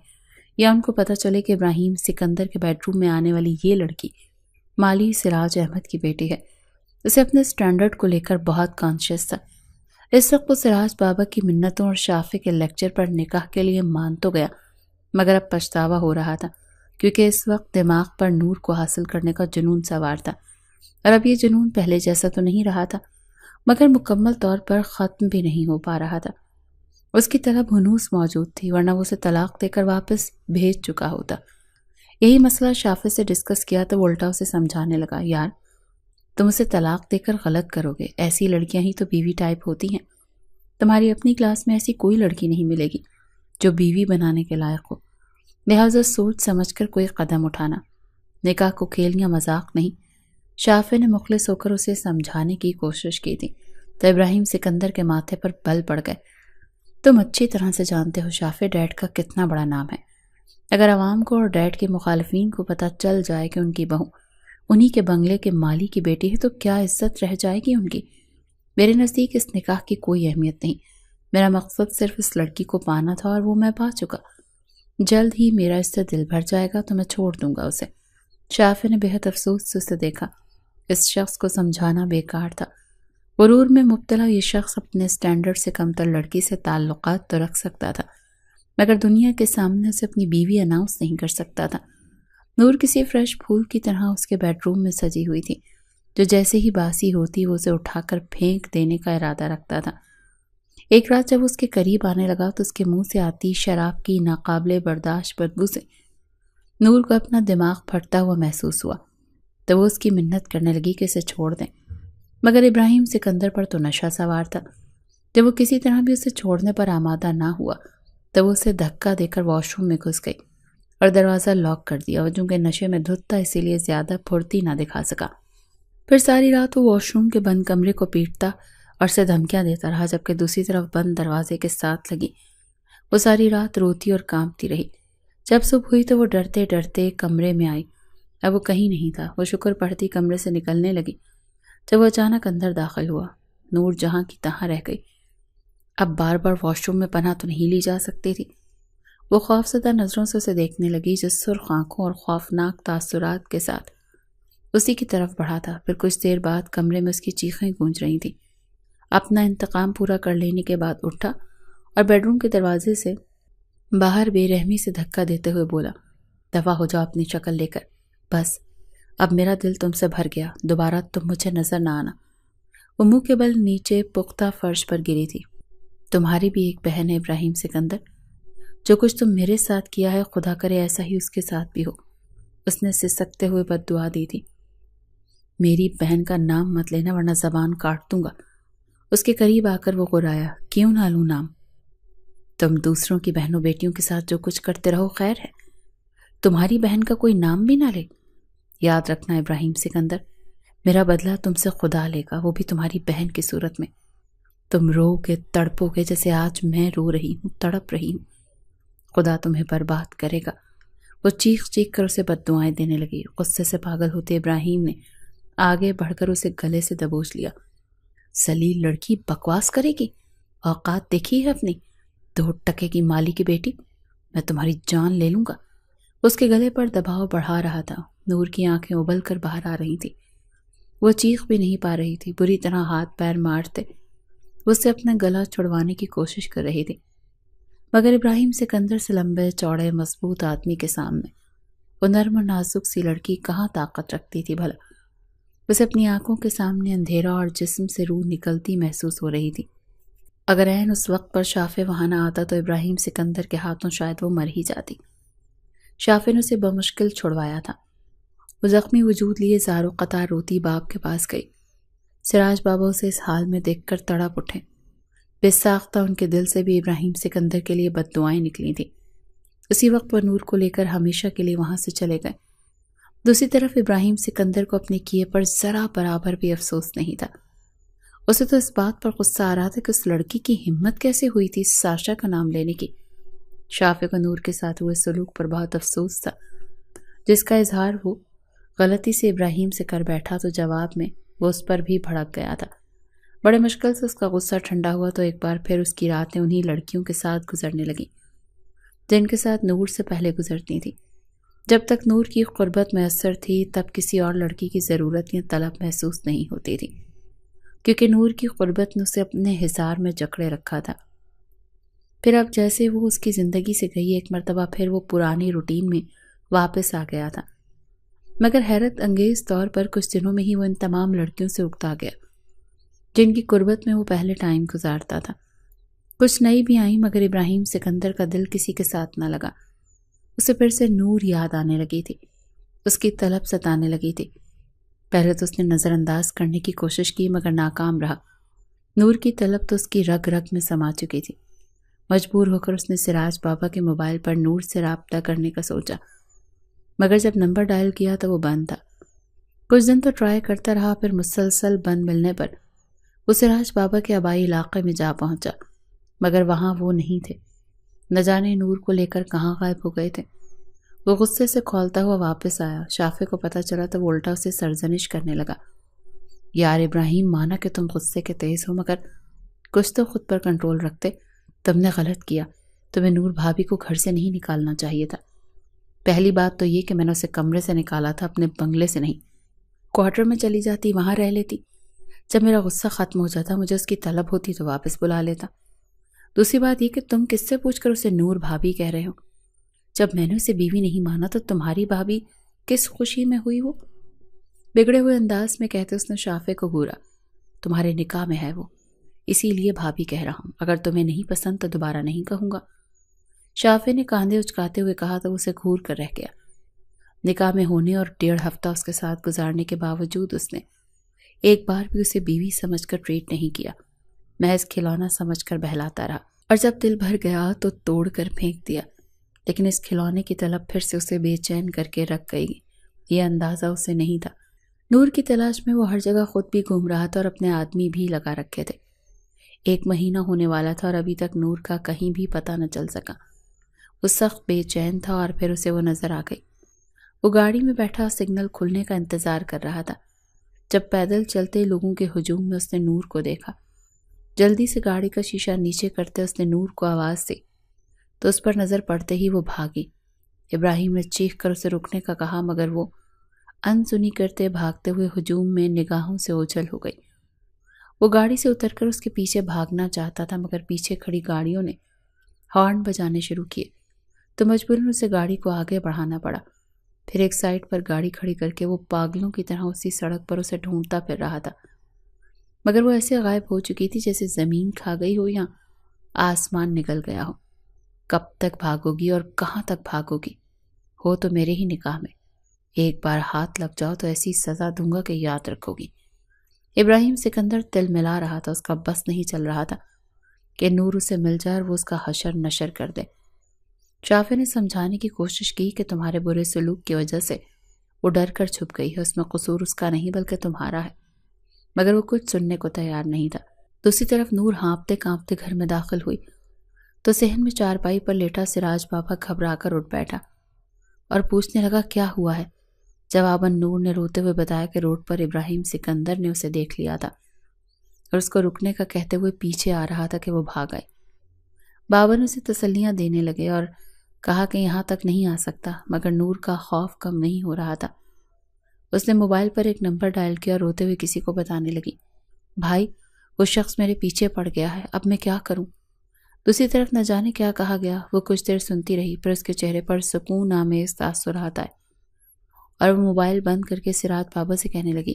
[SPEAKER 1] یا ان کو پتہ چلے کہ ابراہیم سکندر کے بیڈ روم میں آنے والی یہ لڑکی مالی سراج احمد کی بیٹی ہے۔ اسے اپنے سٹینڈرڈ کو لے کر بہت کانشیس تھا۔ اس وقت وہ سراج بابا کی منتوں اور شافع کے لیکچر پر نکاح کے لیے مان تو گیا، مگر اب پچھتاوا ہو رہا تھا، کیونکہ اس وقت دماغ پر نور کو حاصل کرنے کا جنون سوار تھا، اور اب یہ جنون پہلے جیسا تو نہیں رہا تھا، مگر مکمل طور پر ختم بھی نہیں ہو پا رہا تھا۔ اس کی طلب ہنوز موجود تھی، ورنہ وہ اسے طلاق دے کر واپس بھیج چکا ہوتا۔ یہی مسئلہ شافع سے ڈسکس کیا تو وہ الٹا اسے سمجھانے لگا، یار تم اسے طلاق دے کر غلط کرو گے، ایسی لڑکیاں ہی تو بیوی ٹائپ ہوتی ہیں۔ تمہاری اپنی کلاس میں ایسی کوئی لڑکی نہیں ملے گی جو بیوی بنانے کے لائق ہو، لہٰذا سوچ سمجھ کر کوئی قدم اٹھانا، نکاح کو کھیل یا مذاق نہیں۔ شافع نے مخلص ہو کر اسے سمجھانے کی کوشش کی تھی تو ابراہیم سکندر کے ماتھے پر بل پڑ گئے۔ تم اچھی طرح سے جانتے ہو شافع ڈیڈ کا کتنا بڑا نام ہے۔ اگر عوام کو اور ڈیڈ کے مخالفین کو پتہ چل جائے کہ ان کی بہو انہی کے بنگلے کے مالی کی بیٹی ہے تو کیا عزت رہ جائے گی ان کی۔ میرے نزدیک اس نکاح کی کوئی اہمیت نہیں، میرا مقصد صرف اس لڑکی کو پانا تھا اور وہ میں پا چکا۔ جلد ہی میرا اس سے دل بھر جائے گا تو میں چھوڑ دوں گا اسے۔ شافع نے بہت افسوس سے اسے دیکھا۔ اس شخص کو سمجھانا بیکار تھا۔ غرور میں مبتلا یہ شخص اپنے سٹینڈرڈ سے کمتر لڑکی سے تعلقات تو رکھ سکتا تھا، مگر دنیا کے سامنے اسے اپنی بیوی اناؤنس نہیں کر سکتا تھا۔ نور کسی فریش پھول کی طرح اس کے بیڈ روم میں سجی ہوئی تھی، جو جیسے ہی باسی ہوتی وہ اسے اٹھا کر پھینک دینے کا ارادہ رکھتا تھا۔ ایک رات جب اس کے قریب آنے لگا تو اس کے منہ سے آتی شراب کی ناقابل برداشت بدبو سے نور کو اپنا دماغ پھٹتا ہوا محسوس ہوا، تو وہ اس کی منت کرنے لگی کہ اسے چھوڑ دیں، مگر ابراہیم سکندر پر تو نشہ سوار تھا۔ جب وہ کسی طرح بھی اسے چھوڑنے پر آمادہ نہ ہوا تو وہ اسے دھکا دے کر واش روم میں گھس گئی اور دروازہ لاک کر دیا، اور چونکہ نشے میں دھت تھا اسی لیے زیادہ پھرتی نہ دکھا سکا۔ پھر ساری رات وہ واش روم کے بند کمرے کو پیٹتا اور اسے دھمکیاں دیتا رہا، جبکہ دوسری طرف بند دروازے کے ساتھ لگی وہ ساری رات روتی اور کانپتی رہی۔ جب صبح ہوئی تو وہ ڈرتے ڈرتے کمرے میں آئی۔ اب وہ کہیں نہیں تھا۔ وہ شکر پڑھتی کمرے سے نکلنے لگی جب وہ اچانک اندر داخل ہوا۔ نور جہاں کی تہاں رہ گئی۔ اب بار بار واش روم میں پناہ تو نہیں لی جا سکتی تھی۔ وہ خوفزدہ نظروں سے اسے دیکھنے لگی، جو سرخ آنکھوں اور خوفناک تاثرات کے ساتھ اسی کی طرف بڑھا تھا۔ پھر کچھ دیر بعد کمرے میں اس کی چیخیں گونج رہی تھیں۔ اپنا انتقام پورا کر لینے کے بعد اٹھا اور بیڈ روم کے دروازے سے باہر بے رحمی سے دھکا دیتے ہوئے بولا، دفع ہو جاؤ اپنی شکل لے کر، بس اب میرا دل تم سے بھر گیا، دوبارہ تم مجھے نظر نہ آنا۔ وہ منہ کے بل نیچے پختہ فرش پر گری تھی۔ تمہاری بھی ایک بہن ہے ابراہیم سکندر، جو کچھ تم میرے ساتھ کیا ہے خدا کرے ایسا ہی اس کے ساتھ بھی ہو، اس نے سسکتے ہوئے بد دعا دی تھی۔ میری بہن کا نام مت لینا ورنہ زبان کاٹ دوں گا۔ اس کے قریب آ کر وہ غرایا، کیوں نہ لوں نام؟ تم دوسروں کی بہنوں بیٹیوں کے ساتھ جو کچھ کرتے رہو خیر ہے، تمہاری بہن کا کوئی نام بھی نہ لے۔ یاد رکھنا ابراہیم سکندر، میرا بدلہ تم سے خدا لے گا، وہ بھی تمہاری بہن کی صورت میں۔ تم رو گے، تڑپو گے جیسے آج میں رو رہی ہوں، تڑپ رہی ہوں۔ خدا تمہیں برباد کرے گا۔ وہ چیخ چیخ کر اسے بد دعائیں دینے لگی۔ غصے سے پاگل ہوتے ابراہیم نے آگے بڑھ کر اسے گلے سے دبوچ لیا۔ ذلیل لڑکی، بکواس کرے گی؟ اوقات دیکھی ہے اپنی؟ 2 ٹکے کی مالی کی بیٹی، میں تمہاری جان لے لوں گا۔ اس کے گلے پر دباؤ بڑھا رہا تھا۔ نور کی آنکھیں ابل کر باہر آ رہی تھی۔ وہ چیخ بھی نہیں پا رہی تھی، بری طرح ہاتھ پیر مارتے وہ اسے اپنا گلا چھڑوانے کی کوشش کر رہی تھی، مگر ابراہیم سکندر سے لمبے چوڑے مضبوط آدمی کے سامنے وہ نرم اور نازک سی لڑکی کہاں طاقت رکھتی تھی بھلا؟ اسے اپنی آنکھوں کے سامنے اندھیرا اور جسم سے روح نکلتی محسوس ہو رہی تھی۔ اگر عین اس وقت پر شافع وہاں نہ آتا تو ابراہیم سکندر کے ہاتھوں شاید وہ مر ہی جاتی۔ شافع نے اسے بمشکل چھڑوایا تھا۔ وہ زخمی وجود لیے زار و قطار روتی باپ کے پاس گئی۔ سراج بابا اسے اس حال میں دیکھ کر تڑپ اٹھے۔ بے ساختہ ان کے دل سے بھی ابراہیم سکندر کے لیے بد دعائیں نکلی تھیں۔ اسی وقت وہ نور کو لے کر ہمیشہ کے لیے وہاں سے چلے گئے۔ دوسری طرف ابراہیم سکندر کو اپنے کیے پر ذرا برابر بھی افسوس نہیں تھا۔ اسے تو اس بات پر غصہ آ رہا تھا کہ اس لڑکی کی ہمت کیسے ہوئی تھی ساشا کا نام لینے کی۔ شافع کو نور کے ساتھ ہوئے سلوک پر بہت افسوس تھا، جس کا اظہار وہ غلطی سے ابراہیم سے کر بیٹھا تو جواب میں وہ اس پر بھی بھڑک گیا تھا۔ بڑے مشکل سے اس کا غصہ ٹھنڈا ہوا تو ایک بار پھر اس کی راتیں انہی لڑکیوں کے ساتھ گزرنے لگیں جن کے ساتھ نور سے پہلے گزرتی تھی۔ جب تک نور کی قربت میسر تھی تب کسی اور لڑکی کی ضرورت یا طلب محسوس نہیں ہوتی تھی، کیونکہ نور کی قربت نے اسے اپنے حصار میں جکڑے رکھا تھا۔ پھر اب جیسے وہ اس کی زندگی سے گئی، ایک مرتبہ پھر وہ پرانی روٹین میں واپس آ گیا تھا، مگر حیرت انگیز طور پر کچھ دنوں میں ہی وہ ان تمام لڑکیوں سے اکتا گیا جن کی قربت میں وہ پہلے ٹائم گزارتا تھا۔ کچھ نئی بھی آئیں مگر ابراہیم سکندر کا دل کسی کے ساتھ نہ لگا۔ اسے پھر سے نور یاد آنے لگی تھی، اس کی طلب ستانے لگی تھی۔ پہلے تو اس نے نظر انداز کرنے کی کوشش کی مگر ناکام رہا۔ نور کی طلب تو اس کی رگ رگ میں سما چکی تھی۔ مجبور ہو کر اس نے سراج بابا کے موبائل پر نور سے رابطہ کرنے کا سوچا، مگر جب نمبر ڈائل کیا تو وہ بند تھا۔ کچھ دن تو ٹرائی کرتا رہا، پھر مسلسل بند ملنے پر وہ سراج بابا کے آبائی علاقے میں جا پہنچا، مگر وہاں وہ نہیں تھے۔ نہ جانے نور کو لے کر کہاں غائب ہو گئے تھے۔ وہ غصے سے کھولتا ہوا واپس آیا۔ شافع کو پتہ چلا تو وہ الٹا اسے سرزنش کرنے لگا، یار ابراہیم، مانا کہ تم غصے کے تیز ہو مگر کچھ تو خود پر کنٹرول رکھتے، تم نے غلط کیا، تمہیں نور بھابھی کو گھر سے نہیں نکالنا چاہیے تھا۔ پہلی بات تو یہ کہ میں نے اسے کمرے سے نکالا تھا، اپنے بنگلے سے نہیں۔ کوارٹر میں چلی جاتی، وہاں رہ لیتی۔ جب میرا غصہ ختم ہو جاتا، مجھے اس کی طلب ہوتی تو واپس بلا لیتا۔ دوسری بات یہ کہ تم کس سے پوچھ کر اسے نور بھابھی کہہ رہے ہو؟ جب میں نے اسے بیوی نہیں مانا تو تمہاری بھابھی کس خوشی میں ہوئی؟ وہ بگڑے ہوئے انداز میں کہتے اس نے شافع کو گھورا۔ تمہارے نکاح میں ہے وہ، اسی لیے بھابھی کہہ رہا ہوں۔ اگر تمہیں نہیں پسند تو دوبارہ نہیں کہوں گا۔ شافع نے کاندھے اچکاتے ہوئے کہا تو اسے گھور کر رہ گیا۔ نکاح میں ہونے اور 1.5 ہفتہ اس کے ساتھ گزارنے کے باوجود اس نے ایک بار بھی اسے بیوی سمجھ کر ٹریٹ نہیں کیا، محض کھلونا سمجھ کر بہلاتا رہا، اور جب دل بھر گیا تو توڑ کر پھینک دیا۔ لیکن اس کھلونے کی طلب پھر سے اسے بے چین کر کے رکھ گئی۔ یہ اندازہ اسے نہیں تھا۔ نور کی تلاش میں وہ ہر جگہ خود بھی گھوم رہا تھا اور اپنے آدمی بھی لگا رکھے تھے۔ 1 مہینہ ہونے والا تھا اور ابھی تک نور کا کہیں بھی پتہ نہ چل سکا۔ وہ سخت بے چین تھا اور پھر اسے وہ نظر آ گئی۔ وہ گاڑی میں بیٹھا سگنل کھلنے کا انتظار کر رہا تھا جب پیدل چلتے لوگوں کے ہجوم میں اس نے نور کو دیکھا۔ جلدی سے گاڑی کا شیشہ نیچے کرتے اس نے نور کو آواز دی تو اس پر نظر پڑتے ہی وہ بھاگی۔ ابراہیم نے چیخ کر اسے رکنے کا کہا مگر وہ انسنی کرتے بھاگتے ہوئے ہجوم میں نگاہوں سے اوجھل ہو گئی۔ وہ گاڑی سے اتر کر اس کے پیچھے بھاگنا چاہتا تھا مگر پیچھے کھڑی گاڑیوں نے ہارن بجانے شروع کیے تو مجبوراً اسے گاڑی کو آگے بڑھانا پڑا۔ پھر ایک سائڈ پر گاڑی کھڑی کر کے وہ پاگلوں کی طرح اسی سڑک پر اسے ڈھونڈتا پھر رہا تھا مگر وہ ایسے غائب ہو چکی تھی جیسے زمین کھا گئی ہو یا آسمان نگل گیا ہو۔ کب تک بھاگو گی اور کہاں تک بھاگو گی؟ ہو تو میرے ہی نکاح میں، ایک بار ہاتھ لگ جاؤ تو ایسی سزا دوں گا کہ یاد رکھو گی۔ ابراہیم سکندر تل ملا رہا تھا، اس کا بس نہیں چل رہا تھا کہ نور اسے مل جائے اور وہ اس کا حشر نشر کر دے۔ شافع نے سمجھانے کی کوشش کی کہ تمہارے برے سلوک کی وجہ سے وہ ڈر کر چھپ گئی ہے، اس میں قصور اس کا نہیں بلکہ تمہارا ہے، مگر وہ کچھ سننے کو تیار نہیں تھا۔ دوسری طرف نور ہانپتے کانپتے گھر میں داخل ہوئی تو صحن میں چارپائی پر لیٹا سراج بابا گھبرا کر اٹھ بیٹھا اور پوچھنے لگا کیا ہوا ہے۔ جواباً نور نے روتے ہوئے بتایا کہ روڈ پر ابراہیم سکندر نے اسے دیکھ لیا تھا اور اس کو رکنے کا کہتے ہوئے پیچھے آ رہا تھا کہ وہ بھاگ آئے۔ بابا نے اسے تسلیاں دینے لگے اور کہا کہ یہاں تک نہیں آ سکتا مگر نور کا خوف کم نہیں ہو رہا تھا۔ اس نے موبائل پر ایک نمبر ڈائل کیا اور روتے ہوئے کسی کو بتانے لگی، بھائی وہ شخص میرے پیچھے پڑ گیا ہے، اب میں کیا کروں؟ دوسری طرف نہ جانے کیا کہا گیا۔ وہ کچھ دیر سنتی رہی پھر اس کے چہرے پر سکون آمیز تاثرات آئے اور وہ موبائل بند کر کے سراج بابا سے کہنے لگی،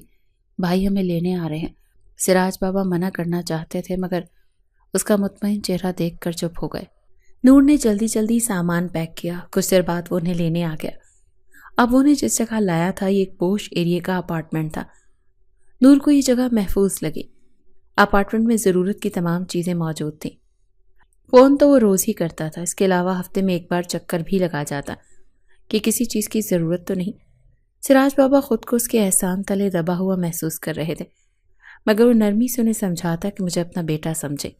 [SPEAKER 1] بھائی ہمیں لینے آ رہے ہیں۔ سراج بابا منع کرنا چاہتے تھے مگر اس کا مطمئن چہرہ دیکھ کر چپ ہو گئے۔ نور نے جلدی جلدی سامان پیک کیا۔ کچھ دیر بعد وہ انہیں لینے آ گیا۔ اب وہ انہیں جس جگہ لایا تھا یہ ایک پوش ایریے کا اپارٹمنٹ تھا۔ نور کو یہ جگہ محفوظ لگی۔ اپارٹمنٹ میں ضرورت کی تمام چیزیں موجود تھیں۔ فون تو وہ روز ہی کرتا تھا، اس کے علاوہ ہفتے میں ایک بار چکر بھی لگا جاتا کہ کسی چیز کی ضرورت تو نہیں۔ سراج بابا خود کو اس کے احسان تلے دبا ہوا محسوس کر رہے تھے مگر وہ نرمی سے انہیں سمجھاتا کہ مجھے اپنا بیٹا سمجھے۔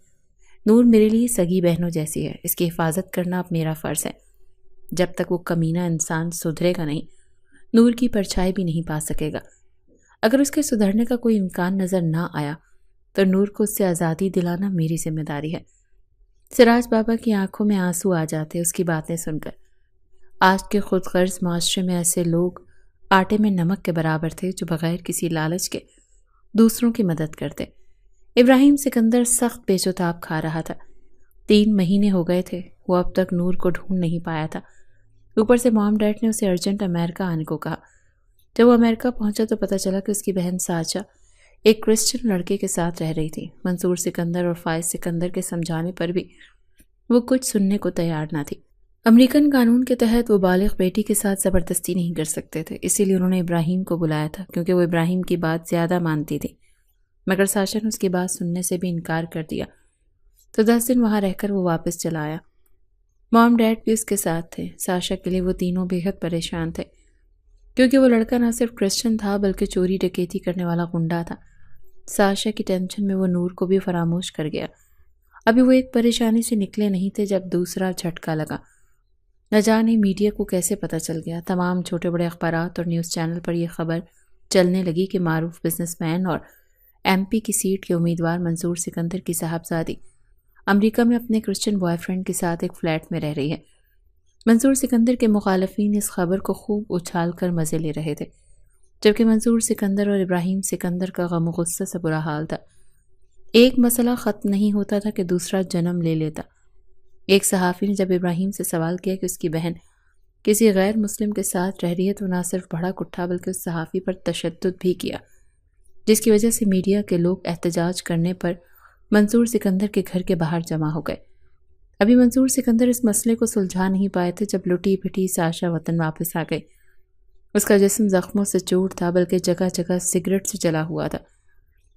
[SPEAKER 1] نور میرے لیے سگی بہنوں جیسی ہے، اس کی حفاظت کرنا اب میرا فرض ہے۔ جب تک وہ کمینہ انسان سدھرے گا نہیں، نور کی پرچھائی بھی نہیں پا سکے گا۔ اگر اس کے سدھرنے کا کوئی امکان نظر نہ آیا تو نور کو اس سے آزادی دلانا میری ذمہ داری ہے۔ سراج بابا کی آنکھوں میں آنسو آ جاتے اس کی باتیں سن کر۔ آج کے خود غرض معاشرے میں ایسے لوگ آٹے میں نمک کے برابر تھے جو بغیر کسی لالچ کے دوسروں کی مدد کرتے۔ ابراہیم سکندر سخت پیچ و تاب کھا رہا تھا۔ 3 مہینے ہو گئے تھے، وہ اب تک نور کو ڈھونڈ نہیں پایا تھا۔ اوپر سے مام ڈیڈ نے اسے ارجنٹ امریکہ آنے کو کہا۔ جب وہ امریکہ پہنچا تو پتہ چلا کہ اس کی بہن ساجہ ایک کرسچن لڑکے کے ساتھ رہ رہی تھی۔ منصور سکندر اور فائز سکندر کے سمجھانے پر بھی وہ کچھ سننے کو تیار نہ تھی۔ امریکن قانون کے تحت وہ بالغ بیٹی کے ساتھ زبردستی نہیں کر سکتے تھے، اسی لیے انہوں نے ابراہیم کو بلایا تھا کیونکہ وہ ابراہیم کی بات زیادہ مانتی تھی، مگر ساشا نے اس کی بات سننے سے بھی انکار کر دیا تو 10 دن وہاں رہ کر وہ واپس چلا آیا۔ مام ڈیڈ بھی اس کے ساتھ تھے۔ ساشا کے لیے وہ تینوں بے حد پریشان تھے کیونکہ وہ لڑکا نہ صرف کرسچن تھا بلکہ چوری ڈکیتی کرنے والا غنڈہ تھا۔ ساشا کی ٹینشن میں وہ نور کو بھی فراموش کر گیا۔ ابھی وہ ایک پریشانی سے نکلے نہیں تھے جب دوسرا جھٹکا لگا۔ نہ جانے میڈیا کو کیسے پتہ چل گیا، تمام چھوٹے بڑے اخبارات اور نیوز چینل پر یہ خبر چلنے لگی کہ معروف بزنس مین اور MP کی سیٹ کے امیدوار منصور سکندر کی صاحبزادی امریکہ میں اپنے کرسچن بوائے فرینڈ کے ساتھ ایک فلیٹ میں رہ رہی ہے۔ منصور سکندر کے مخالفین اس خبر کو خوب اچھال کر مزے لے رہے تھے، جبکہ منصور سکندر اور ابراہیم سکندر کا غم و غصہ سے برا حال تھا۔ ایک مسئلہ ختم نہیں ہوتا تھا کہ دوسرا جنم لے لیتا۔ ایک صحافی نے جب ابراہیم سے سوال کیا کہ اس کی بہن کسی غیر مسلم کے ساتھ رہ رہی ہے تو نہ صرف بڑا کٹھا بلکہ اس صحافی پر تشدد بھی کیا، جس کی وجہ سے میڈیا کے لوگ احتجاج کرنے پر منصور سکندر کے گھر کے باہر جمع ہو گئے۔ ابھی منصور سکندر اس مسئلے کو سلجھا نہیں پائے تھے جب لٹی پھٹی ساشا وطن واپس آ گئی۔ اس کا جسم زخموں سے چور تھا بلکہ جگہ جگہ سگریٹ سے جلا ہوا تھا۔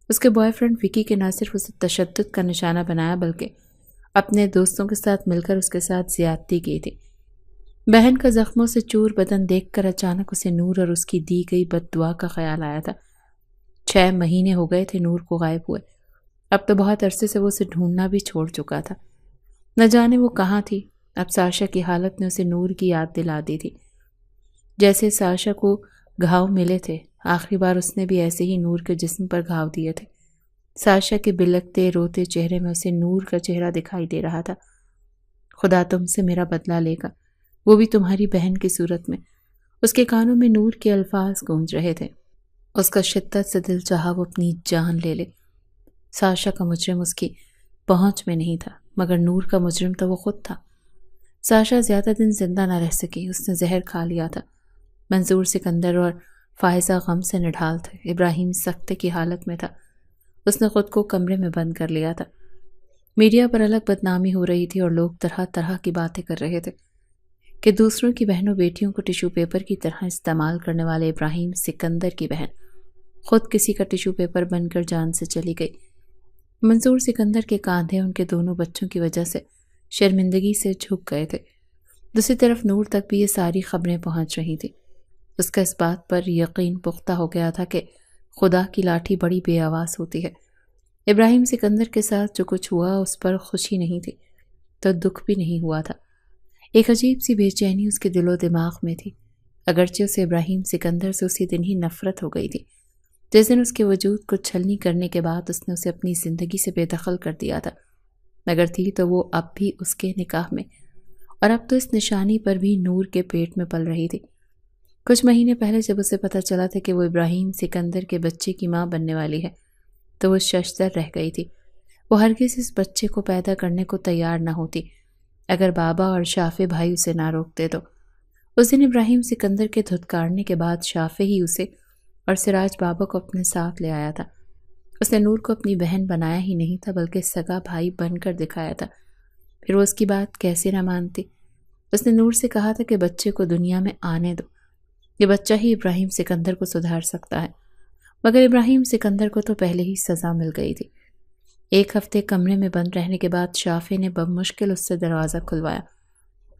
[SPEAKER 1] اس کے بوائے فرینڈ وکی کے نہ صرف اسے تشدد کا نشانہ بنایا بلکہ اپنے دوستوں کے ساتھ مل کر اس کے ساتھ زیادتی کی تھی۔ بہن کا زخموں سے چور بدن دیکھ کر اچانک اسے نور اور اس کی دی گئی بد دعا کا خیال آیا تھا۔ 6 مہینے ہو گئے تھے نور کو غائب ہوئے، اب تو بہت عرصے سے وہ اسے ڈھونڈنا بھی چھوڑ چکا تھا۔ نہ جانے وہ کہاں تھی۔ اب ساشا کی حالت نے اسے نور کی یاد دلا دی تھی۔ جیسے ساشا کو گھاؤ ملے تھے، آخری بار اس نے بھی ایسے ہی نور کے جسم پر گھاؤ دیے تھے۔ ساشا کے بلکتے روتے چہرے میں اسے نور کا چہرہ دکھائی دے رہا تھا۔ خدا تم سے میرا بدلہ لے گا، وہ بھی تمہاری بہن کی صورت میں۔ اس کے کانوں میں نور کے الفاظ گونج رہے تھے۔ اس کا شدت سے دل چاہا وہ اپنی جان لے لے۔ ساشا کا مجرم اس کی پہنچ میں نہیں تھا، مگر نور کا مجرم تو وہ خود تھا۔ ساشا زیادہ دن زندہ نہ رہ سکی، اس نے زہر کھا لیا تھا۔ منصور سکندر اور فائزہ غم سے نڈھال تھے۔ ابراہیم سکتے کی حالت میں تھا، اس نے خود کو کمرے میں بند کر لیا تھا۔ میڈیا پر الگ بدنامی ہو رہی تھی اور لوگ طرح طرح کی باتیں کر رہے تھے کہ دوسروں کی بہنوں بیٹیوں کو ٹیشو پیپر کی طرح استعمال کرنے والے ابراہیم سکندر کی بہن خود کسی کا ٹیشو پیپر بن کر جان سے چلی گئی۔ منصور سکندر کے کاندھے ان کے دونوں بچوں کی وجہ سے شرمندگی سے جھک گئے تھے۔ دوسری طرف نور تک بھی یہ ساری خبریں پہنچ رہی تھیں۔ اس کا اس بات پر یقین پختہ ہو گیا تھا کہ خدا کی لاٹھی بڑی بے آواز ہوتی ہے۔ ابراہیم سکندر کے ساتھ جو کچھ ہوا اس پر خوشی نہیں تھی تو دکھ بھی نہیں ہوا تھا۔ ایک عجیب سی بے چینی اس کے دل و دماغ میں تھی، اگرچہ اسے ابراہیم سکندر سے اسی دن ہی نفرت ہو گئی تھی جس دن اس کے وجود کو چھلنی کرنے کے بعد اس نے اسے اپنی زندگی سے بے دخل کر دیا تھا، مگر تھی تو وہ اب بھی اس کے نکاح میں، اور اب تو اس نشانی پر بھی نور کے پیٹ میں پل رہی تھی۔ کچھ مہینے پہلے جب اسے پتہ چلا تھا کہ وہ ابراہیم سکندر کے بچے کی ماں بننے والی ہے تو وہ ششدر رہ گئی تھی۔ وہ ہرگز اس بچے کو پیدا کرنے کو تیار نہ ہوتی اگر بابا اور شافع بھائی اسے نہ روکتے تو۔ اس دن ابراہیم سکندر کے دھتکارنے کے بعد شافع ہی اسے اور سراج بابا کو اپنے ساتھ لے آیا تھا۔ اس نے نور کو اپنی بہن بنایا ہی نہیں تھا بلکہ سگا بھائی بن کر دکھایا تھا۔ پھر وہ اس کی بات کیسے نہ مانتی۔ اس نے نور سے کہا تھا کہ بچے کو دنیا میں آنے دو، یہ بچہ ہی ابراہیم سکندر کو سدھار سکتا ہے، مگر ابراہیم سکندر کو تو پہلے ہی سزا مل گئی تھی۔ 1 ہفتے کمرے میں بند رہنے کے بعد شافع نے بمشکل اس سے دروازہ کھلوایا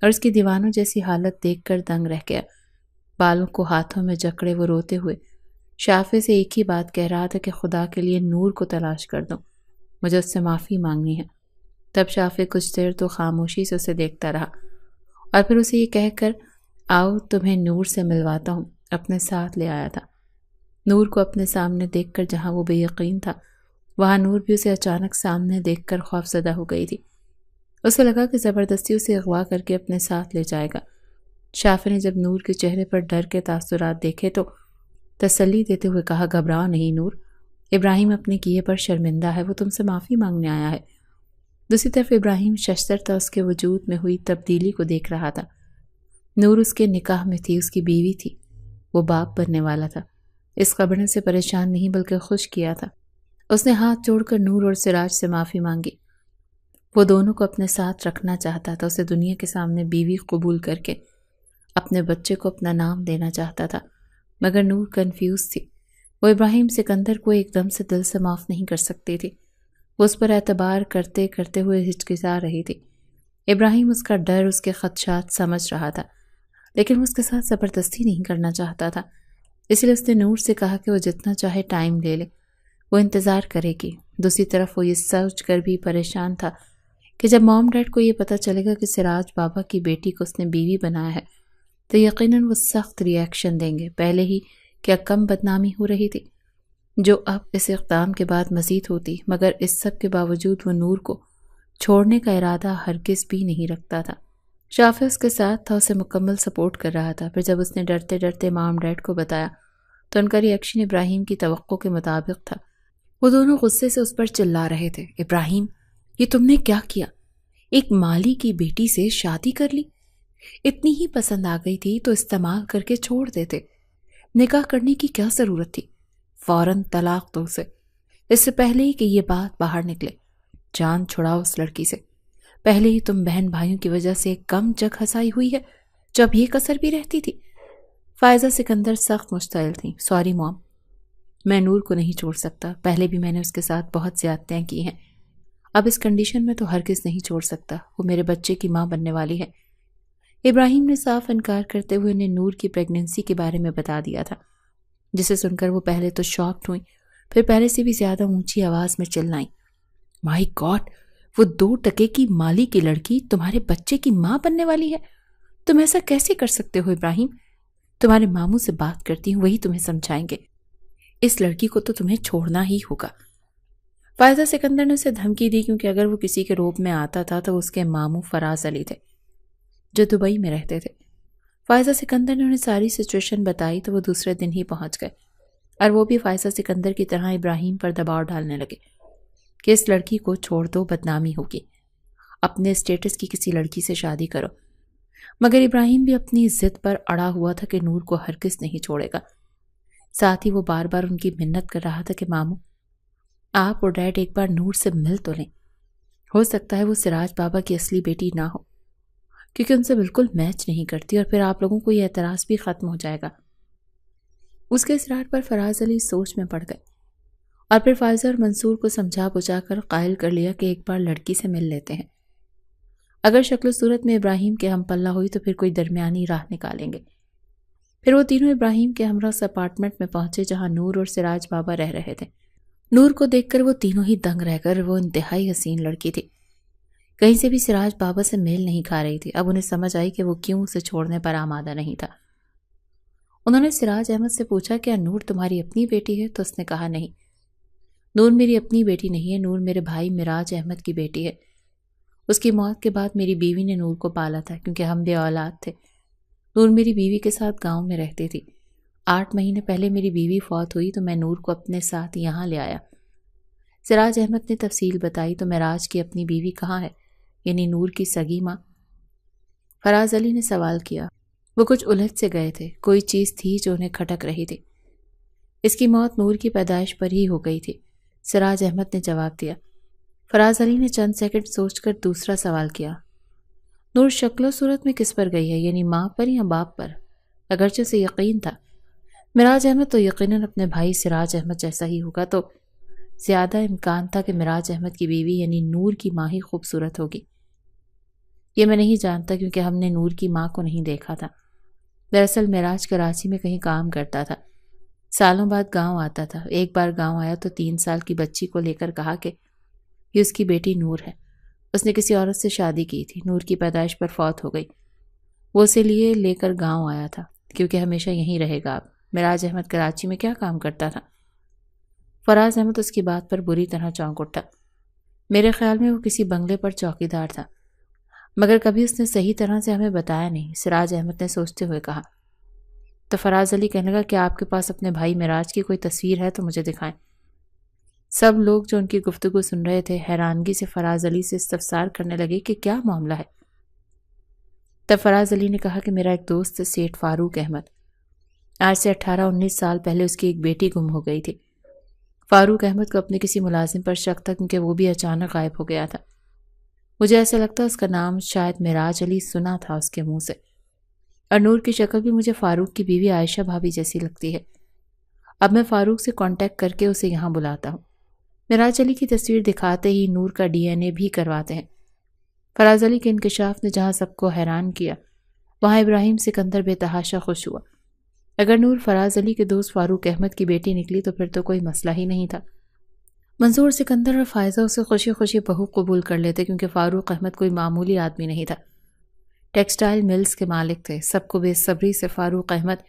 [SPEAKER 1] اور اس کی دیوانوں جیسی حالت دیکھ کر دنگ رہ گیا۔ بالوں کو ہاتھوں میں جکڑے وہ روتے ہوئے شافع سے ایک ہی بات کہہ رہا تھا کہ خدا کے لیے نور کو تلاش کر دو، مجھے اس سے معافی مانگنی ہے۔ تب شافع کچھ دیر تو خاموشی سے اسے دیکھتا رہا اور پھر اسے یہ کہہ کر آؤ تمہیں نور سے ملواتا ہوں اپنے ساتھ لے آیا تھا۔ نور کو اپنے سامنے دیکھ کر جہاں وہ بے یقین تھا وہاں نور بھی اسے اچانک سامنے دیکھ کر خوفزدہ ہو گئی تھی۔ اسے لگا کہ زبردستی اسے اغوا کر کے اپنے ساتھ لے جائے گا۔ شافع نے جب نور کے چہرے پر ڈر کے تاثرات دیکھے تو تسلی دیتے ہوئے کہا گھبراؤ نہیں نور، ابراہیم اپنے کیے پر شرمندہ ہے، وہ تم سے معافی مانگنے آیا ہے۔ دوسری طرف ابراہیم ششدر تھا، اس کے وجود میں ہوئی تبدیلی کو دیکھ رہا تھا۔ نور اس کے نکاح میں تھی، اس کی بیوی تھی، وہ باپ بننے والا تھا۔ اس خبر سے پریشان نہیں بلکہ خوش کیا تھا۔ اس نے ہاتھ جوڑ کر نور اور سراج سے معافی مانگی۔ وہ دونوں کو اپنے ساتھ رکھنا چاہتا تھا، اسے دنیا کے سامنے بیوی قبول کر کے اپنے بچے کو اپنا نام دینا چاہتا تھا، مگر نور کنفیوز تھی۔ وہ ابراہیم سکندر کو ایک دم سے دل سے معاف نہیں کر سکتی تھی، وہ اس پر اعتبار کرتے کرتے ہوئے ہچکچا رہی تھی۔ ابراہیم اس کا ڈر، اس کے خدشات سمجھ رہا تھا، لیکن وہ اس کے ساتھ زبردستی نہیں کرنا چاہتا تھا، اس لیے اس نے نور سے کہا کہ وہ جتنا چاہے ٹائم لے لے، وہ انتظار کرے گی۔ دوسری طرف وہ یہ سوچ کر بھی پریشان تھا کہ جب موم ڈیڈ کو یہ پتہ چلے گا کہ سراج بابا کی بیٹی کو اس نے بیوی بنایا ہے تو یقیناً وہ سخت ری ایکشن دیں گے۔ پہلے ہی کیا کم بدنامی ہو رہی تھی جو اب اس اقدام کے بعد مزید ہوتی، مگر اس سب کے باوجود وہ نور کو چھوڑنے کا ارادہ ہرگز بھی نہیں رکھتا تھا۔ شافع اس کے ساتھ تھا، اسے مکمل سپورٹ کر رہا تھا۔ پھر جب اس نے ڈرتے ڈرتے مام ڈیڈ کو بتایا تو ان کا ری ایکشن ابراہیم کی توقع کے مطابق تھا۔ وہ دونوں غصے سے اس پر چلا رہے تھے۔ ابراہیم، یہ تم نے کیا کیا؟ ایک مالی کی بیٹی سے شادی کر لی؟ اتنی ہی پسند آ گئی تھی تو استعمال کر کے چھوڑ دیتے۔ نکاح کرنے کی کیا ضرورت تھی؟ فوراً طلاق دو اسے، اس سے پہلے ہی کہ یہ بات باہر نکلے۔ جان چھڑاؤ اس لڑکی سے۔ پہلے ہی تم بہن بھائیوں کی وجہ سے کم جگ ہسائی ہوئی ہے، جب یہ کسر بھی رہتی تھی۔ فائزہ سکندر سخت مشتعل تھیں۔ سوری مام، میں نور کو نہیں چھوڑ سکتا۔ پہلے بھی میں نے اس کے ساتھ بہت زیادتیاں کی ہیں، اب اس کنڈیشن میں تو ہرگز نہیں چھوڑ سکتا۔ وہ میرے بچے کی ماں بننے والی ہے۔ ابراہیم نے صاف انکار کرتے ہوئے انہیں نور کی پریگننسی کے بارے میں بتا دیا تھا، جسے سن کر وہ پہلے تو شاکڈ ہوئیں، پھر پہلے سے بھی زیادہ اونچی آواز میں چلائیں، مائی گاڈ، وہ 2 ٹکے کی مالی کی لڑکی تمہارے بچے کی ماں بننے والی ہے؟ تم ایسا کیسے کر سکتے ہو ابراہیم؟ تمہارے ماموں سے بات کرتی ہوں، وہی تمہیں سمجھائیں گے۔ اس لڑکی کو تو تمہیں چھوڑنا ہی ہوگا۔ فائزہ سکندر نے اسے دھمکی دی، کیونکہ اگر وہ کسی کے روپ میں آتا تھا تو اس کے ماموں فراز علی تھے جو دبئی میں رہتے تھے۔ فائزہ سکندر نے انہیں ساری سچویشن بتائی تو وہ دوسرے دن ہی پہنچ گئے، اور وہ بھی فائزہ سکندر کی طرح ابراہیم پر دباؤ ڈالنے لگے کہ اس لڑکی کو چھوڑ دو، بدنامی ہوگی، اپنے اسٹیٹس کی کسی لڑکی سے شادی کرو۔ مگر ابراہیم بھی اپنی ضد پر اڑا ہوا تھا کہ نور کو ہرگز نہیں چھوڑے گا۔ ساتھ ہی وہ بار بار ان کی منت کر رہا تھا کہ ماموں، آپ اور ڈیڈ ایک بار نور سے مل تو لیں، ہو سکتا ہے وہ سراج بابا کی اصلی بیٹی نہ ہو، کیونکہ ان سے بالکل میچ نہیں کرتی، اور پھر آپ لوگوں کو یہ اعتراض بھی ختم ہو جائے گا۔ اس کے اصرار پر فراز علی سوچ میں پڑ گئے، اور پھر فائزہ اور منصور کو سمجھا بجھا کر قائل کر لیا کہ ایک بار لڑکی سے مل لیتے ہیں، اگر شکل و صورت میں ابراہیم کے ہم پلہ ہوئی تو پھر کوئی درمیانی راہ نکالیں گے۔ پھر وہ تینوں ابراہیم کے ہمراہ اس اپارٹمنٹ میں پہنچے جہاں نور اور سراج بابا رہ رہے تھے۔ نور کو دیکھ کر وہ تینوں ہی دنگ رہ کر، وہ انتہائی حسین لڑکی تھی، کہیں سے بھی سراج بابا سے میل نہیں کھا رہی تھی۔ اب انہیں سمجھ آئی کہ وہ کیوں اسے چھوڑنے پر آمادہ نہیں تھا۔ انہوں نے سراج احمد سے پوچھا، کیا نور تمہاری اپنی بیٹی ہے؟ تو اس نے کہا نہیں، نور میری اپنی بیٹی نہیں ہے، نور میرے بھائی مراج احمد کی بیٹی ہے۔ اس کی موت کے بعد میری بیوی نے نور کو پالا تھا، کیونکہ ہم بے اولاد تھے۔ نور میری بیوی کے ساتھ گاؤں میں رہتی تھی۔ 8 مہینے پہلے میری بیوی فوت ہوئی تو میں نور کو اپنے ساتھ یہاں لے آیا۔ سراج احمد نے تفصیل بتائی تو مراج کی اپنی بیوی کہاں ہے، یعنی نور کی سگی ماں؟ فراز علی نے سوال کیا۔ وہ کچھ الجھ سے گئے تھے، کوئی چیز تھی جو انہیں کھٹک رہی تھی۔ اس کی موت نور کی پیدائش پر ہی ہو گئی تھی، سراج احمد نے جواب دیا۔ فراز علی نے چند سیکنڈ سوچ کر دوسرا سوال کیا، نور شکل و صورت میں کس پر گئی ہے، یعنی ماں پر یا باپ پر؟ اگرچہ اسے یقین تھا مراج احمد تو یقیناً اپنے بھائی سراج احمد جیسا ہی ہوگا، تو زیادہ امکان تھا کہ مراج احمد کی بیوی یعنی نور کی ماں ہی خوبصورت ہوگی۔ یہ میں نہیں جانتا، کیونکہ ہم نے نور کی ماں کو نہیں دیکھا تھا۔ دراصل مراج کراچی میں کہیں کام کرتا تھا، سالوں بعد گاؤں آتا تھا۔ ایک بار گاؤں آیا تو 3 سال کی بچی کو لے کر کہا کہ یہ اس کی بیٹی نور ہے۔ اس نے کسی عورت سے شادی کی تھی، نور کی پیدائش پر فوت ہو گئی۔ وہ اسے لے کر گاؤں آیا تھا، کیونکہ ہمیشہ یہیں رہے گا اب۔ مراج احمد کراچی میں کیا کام کرتا تھا؟ فراز احمد اس کی بات پر بری طرح چونک اٹھا۔ میرے خیال میں وہ کسی بنگلے پر چوکیدار تھا، مگر کبھی اس نے صحیح طرح سے ہمیں بتایا نہیں، سراج احمد نے سوچتے ہوئے کہا۔ تو فراز علی کہنے لگا کہ آپ کے پاس اپنے بھائی مراج کی کوئی تصویر ہے تو مجھے دکھائیں۔ سب لوگ جو ان کی گفتگو سن رہے تھے حیرانگی سے فراز علی سے استفسار کرنے لگے کہ کیا معاملہ ہے۔ تب فراز علی نے کہا کہ میرا ایک دوست سیٹھ فاروق احمد، آج سے 18-19 سال پہلے اس کی ایک بیٹی گم ہو گئی تھی۔ فاروق احمد کو اپنے کسی ملازم پر شک تھا، کیونکہ وہ بھی اچانک غائب ہو گیا تھا۔ مجھے ایسا لگتا اس کا نام شاید مراج علی سنا تھا اس کے منہ سے، اور نور کی شکل بھی مجھے فاروق کی بیوی عائشہ بھابی جیسی لگتی ہے۔ اب میں فاروق سے کانٹیکٹ کر کے اسے یہاں بلاتا ہوں، مراج علی کی تصویر دکھاتے ہی نور کا DNA بھی کرواتے ہیں۔ فراز علی کے انکشاف نے جہاں سب کو حیران کیا، وہاں ابراہیم سکندر بے تحاشا خوش ہوا۔ اگر نور فراز علی کے دوست فاروق احمد کی بیٹی نکلی تو پھر تو کوئی مسئلہ ہی نہیں تھا۔ منصور سکندر اور فائزہ اسے خوشی خوشی بہو قبول کر لیتے، کیونکہ فاروق احمد کوئی معمولی آدمی نہیں تھا، ٹیکسٹائل ملز کے مالک تھے۔ سب کو بے صبری سے فاروق احمد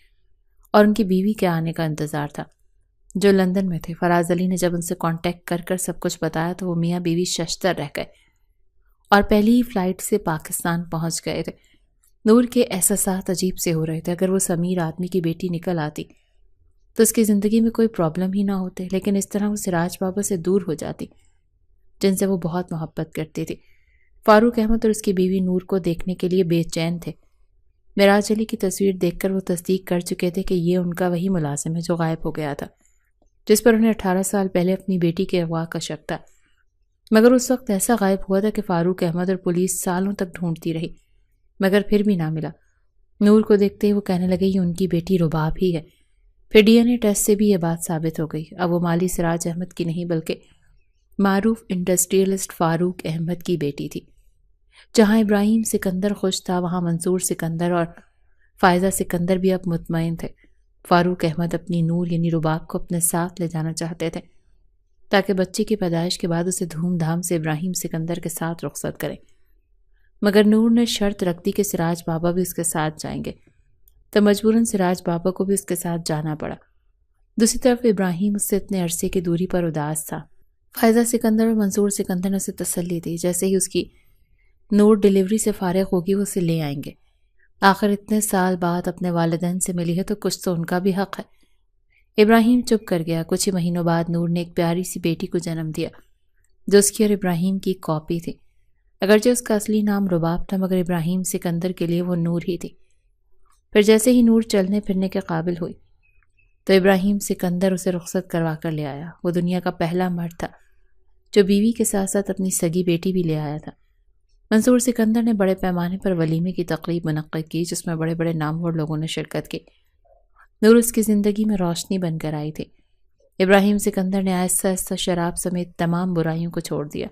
[SPEAKER 1] اور ان کی بیوی کے آنے کا انتظار تھا، جو لندن میں تھے۔ فراز علی نے جب ان سے کانٹیکٹ کر سب کچھ بتایا تو وہ میاں بیوی ششدر رہ گئے۔ اور پہلی ہی فلائٹ سے پاکستان پہنچ گئے تھے۔ نور کے احساسات عجیب سے ہو رہے تھے۔ اگر وہ سمیر آدمی کی بیٹی نکل آتی تو اس کی زندگی میں کوئی پرابلم ہی نہ ہوتے، لیکن اس طرح وہ سراج بابا سے دور ہو جاتی جن سے وہ بہت محبت کرتی تھی۔ فاروق احمد اور اس کی بیوی نور کو دیکھنے کے لیے بے چین تھے۔ معراج علی کی تصویر دیکھ کر وہ تصدیق کر چکے تھے کہ یہ ان کا وہی ملازم ہے جو غائب ہو گیا تھا، جس پر انہیں 18 سال پہلے اپنی بیٹی کے اغوا کا شک تھا۔ مگر اس وقت ایسا غائب ہوا تھا کہ فاروق احمد اور پولیس سالوں تک ڈھونڈتی رہی، مگر پھر بھی نہ ملا۔ نور کو دیکھتے ہی وہ کہنے لگے یہ ان کی بیٹی رباب ہی ہے۔ پھر ڈی این اے ٹیسٹ سے بھی یہ بات ثابت ہو گئی۔ اب وہ مالی سراج احمد کی نہیں بلکہ معروف انڈسٹریلسٹ فاروق احمد کی بیٹی تھی۔ جہاں ابراہیم سکندر خوش تھا، وہاں منصور سکندر اور فائزہ سکندر بھی اب مطمئن تھے۔ فاروق احمد اپنی نور یعنی رباب کو اپنے ساتھ لے جانا چاہتے تھے تاکہ بچے کی پیدائش کے بعد اسے دھوم دھام سے ابراہیم سکندر کے ساتھ رخصت کریں، مگر نور نے شرط رکھ دی کہ سراج بابا بھی اس کے ساتھ جائیں گے، تو مجبوراً سراج بابا کو بھی اس کے ساتھ جانا پڑا۔ دوسری طرف ابراہیم اس سے اتنے عرصے کی دوری پر اداس تھا۔ فائزہ سکندر اور منصور سکندر نے اسے تسلی دی، جیسے ہی اس کی نور ڈیلیوری سے فارغ ہوگی وہ اسے لے آئیں گے۔ آخر اتنے سال بعد اپنے والدین سے ملی ہے تو کچھ تو ان کا بھی حق ہے۔ ابراہیم چپ کر گیا۔ کچھ ہی مہینوں بعد نور نے ایک پیاری سی بیٹی کو جنم دیا جو اس کی اور ابراہیم کی کاپی تھی۔ اگرچہ اس کا اصلی نام رباب تھا، مگر ابراہیم سکندر کے لیے وہ نور ہی تھی۔ پھر جیسے ہی نور چلنے پھرنے کے قابل ہوئی تو ابراہیم سکندر اسے رخصت کروا کر لے آیا۔ وہ دنیا کا پہلا مرد تھا جو بیوی کے ساتھ ساتھ اپنی سگی بیٹی بھی لے آیا تھا۔ منصور سکندر نے بڑے پیمانے پر ولیمے کی تقریب منعقد کی جس میں بڑے بڑے نامور لوگوں نے شرکت کی۔ نور اس کی زندگی میں روشنی بن کر آئی تھی۔ ابراہیم سکندر نے آہستہ آہستہ شراب سمیت تمام برائیوں کو چھوڑ دیا۔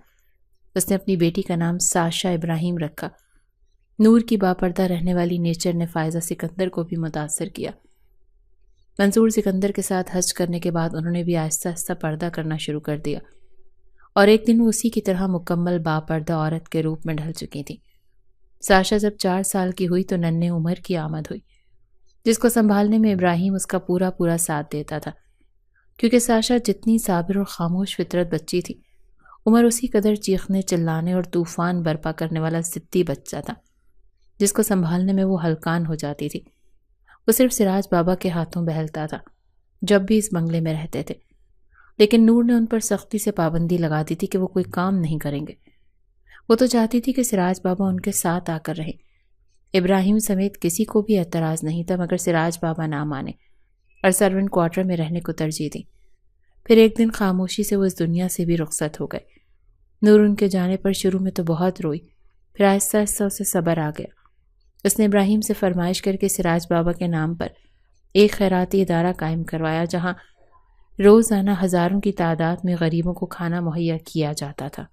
[SPEAKER 1] اس نے اپنی بیٹی کا نام ساشا ابراہیم رکھا۔ نور کی باپردہ رہنے والی نیچر نے فائزہ سکندر کو بھی متاثر کیا۔ منصور سکندر کے ساتھ حج کرنے کے بعد انہوں نے بھی آہستہ آہستہ پردہ کرنا شروع کر دیا، اور ایک دن وہ اسی کی طرح مکمل باپردہ عورت کے روپ میں ڈھل چکی تھی۔ ساشا جب 4 سال کی ہوئی تو ننھے عمر کی آمد ہوئی، جس کو سنبھالنے میں ابراہیم اس کا پورا ساتھ دیتا تھا، کیونکہ ساشا جتنی صابر اور خاموش فطرت بچی تھی، عمر اسی قدر چیخنے چلانے اور طوفان برپا کرنے والا ضدی بچہ تھا، جس کو سنبھالنے میں وہ ہلکان ہو جاتی تھی۔ وہ صرف سراج بابا کے ہاتھوں بہلتا تھا جب بھی اس بنگلے میں رہتے تھے، لیکن نور نے ان پر سختی سے پابندی لگا دی تھی کہ وہ کوئی کام نہیں کریں گے۔ وہ تو چاہتی تھی کہ سراج بابا ان کے ساتھ آ کر رہیں۔ ابراہیم سمیت کسی کو بھی اعتراض نہیں تھا، مگر سراج بابا نہ مانے اور سرونٹ کوارٹر میں رہنے کو ترجیح دی۔ پھر ایک دن خاموشی سے وہ اس دنیا سے بھی رخصت ہو گئے۔ نور ان کے جانے پر شروع میں تو بہت روئی، پھر آہستہ آہستہ اسے صبر آ گیا۔ اس نے ابراہیم سے فرمائش کر کے سراج بابا کے نام پر ایک خیراتی ادارہ قائم کروایا، جہاں روزانہ ہزاروں کی تعداد میں غریبوں کو کھانا مہیا کیا جاتا تھا۔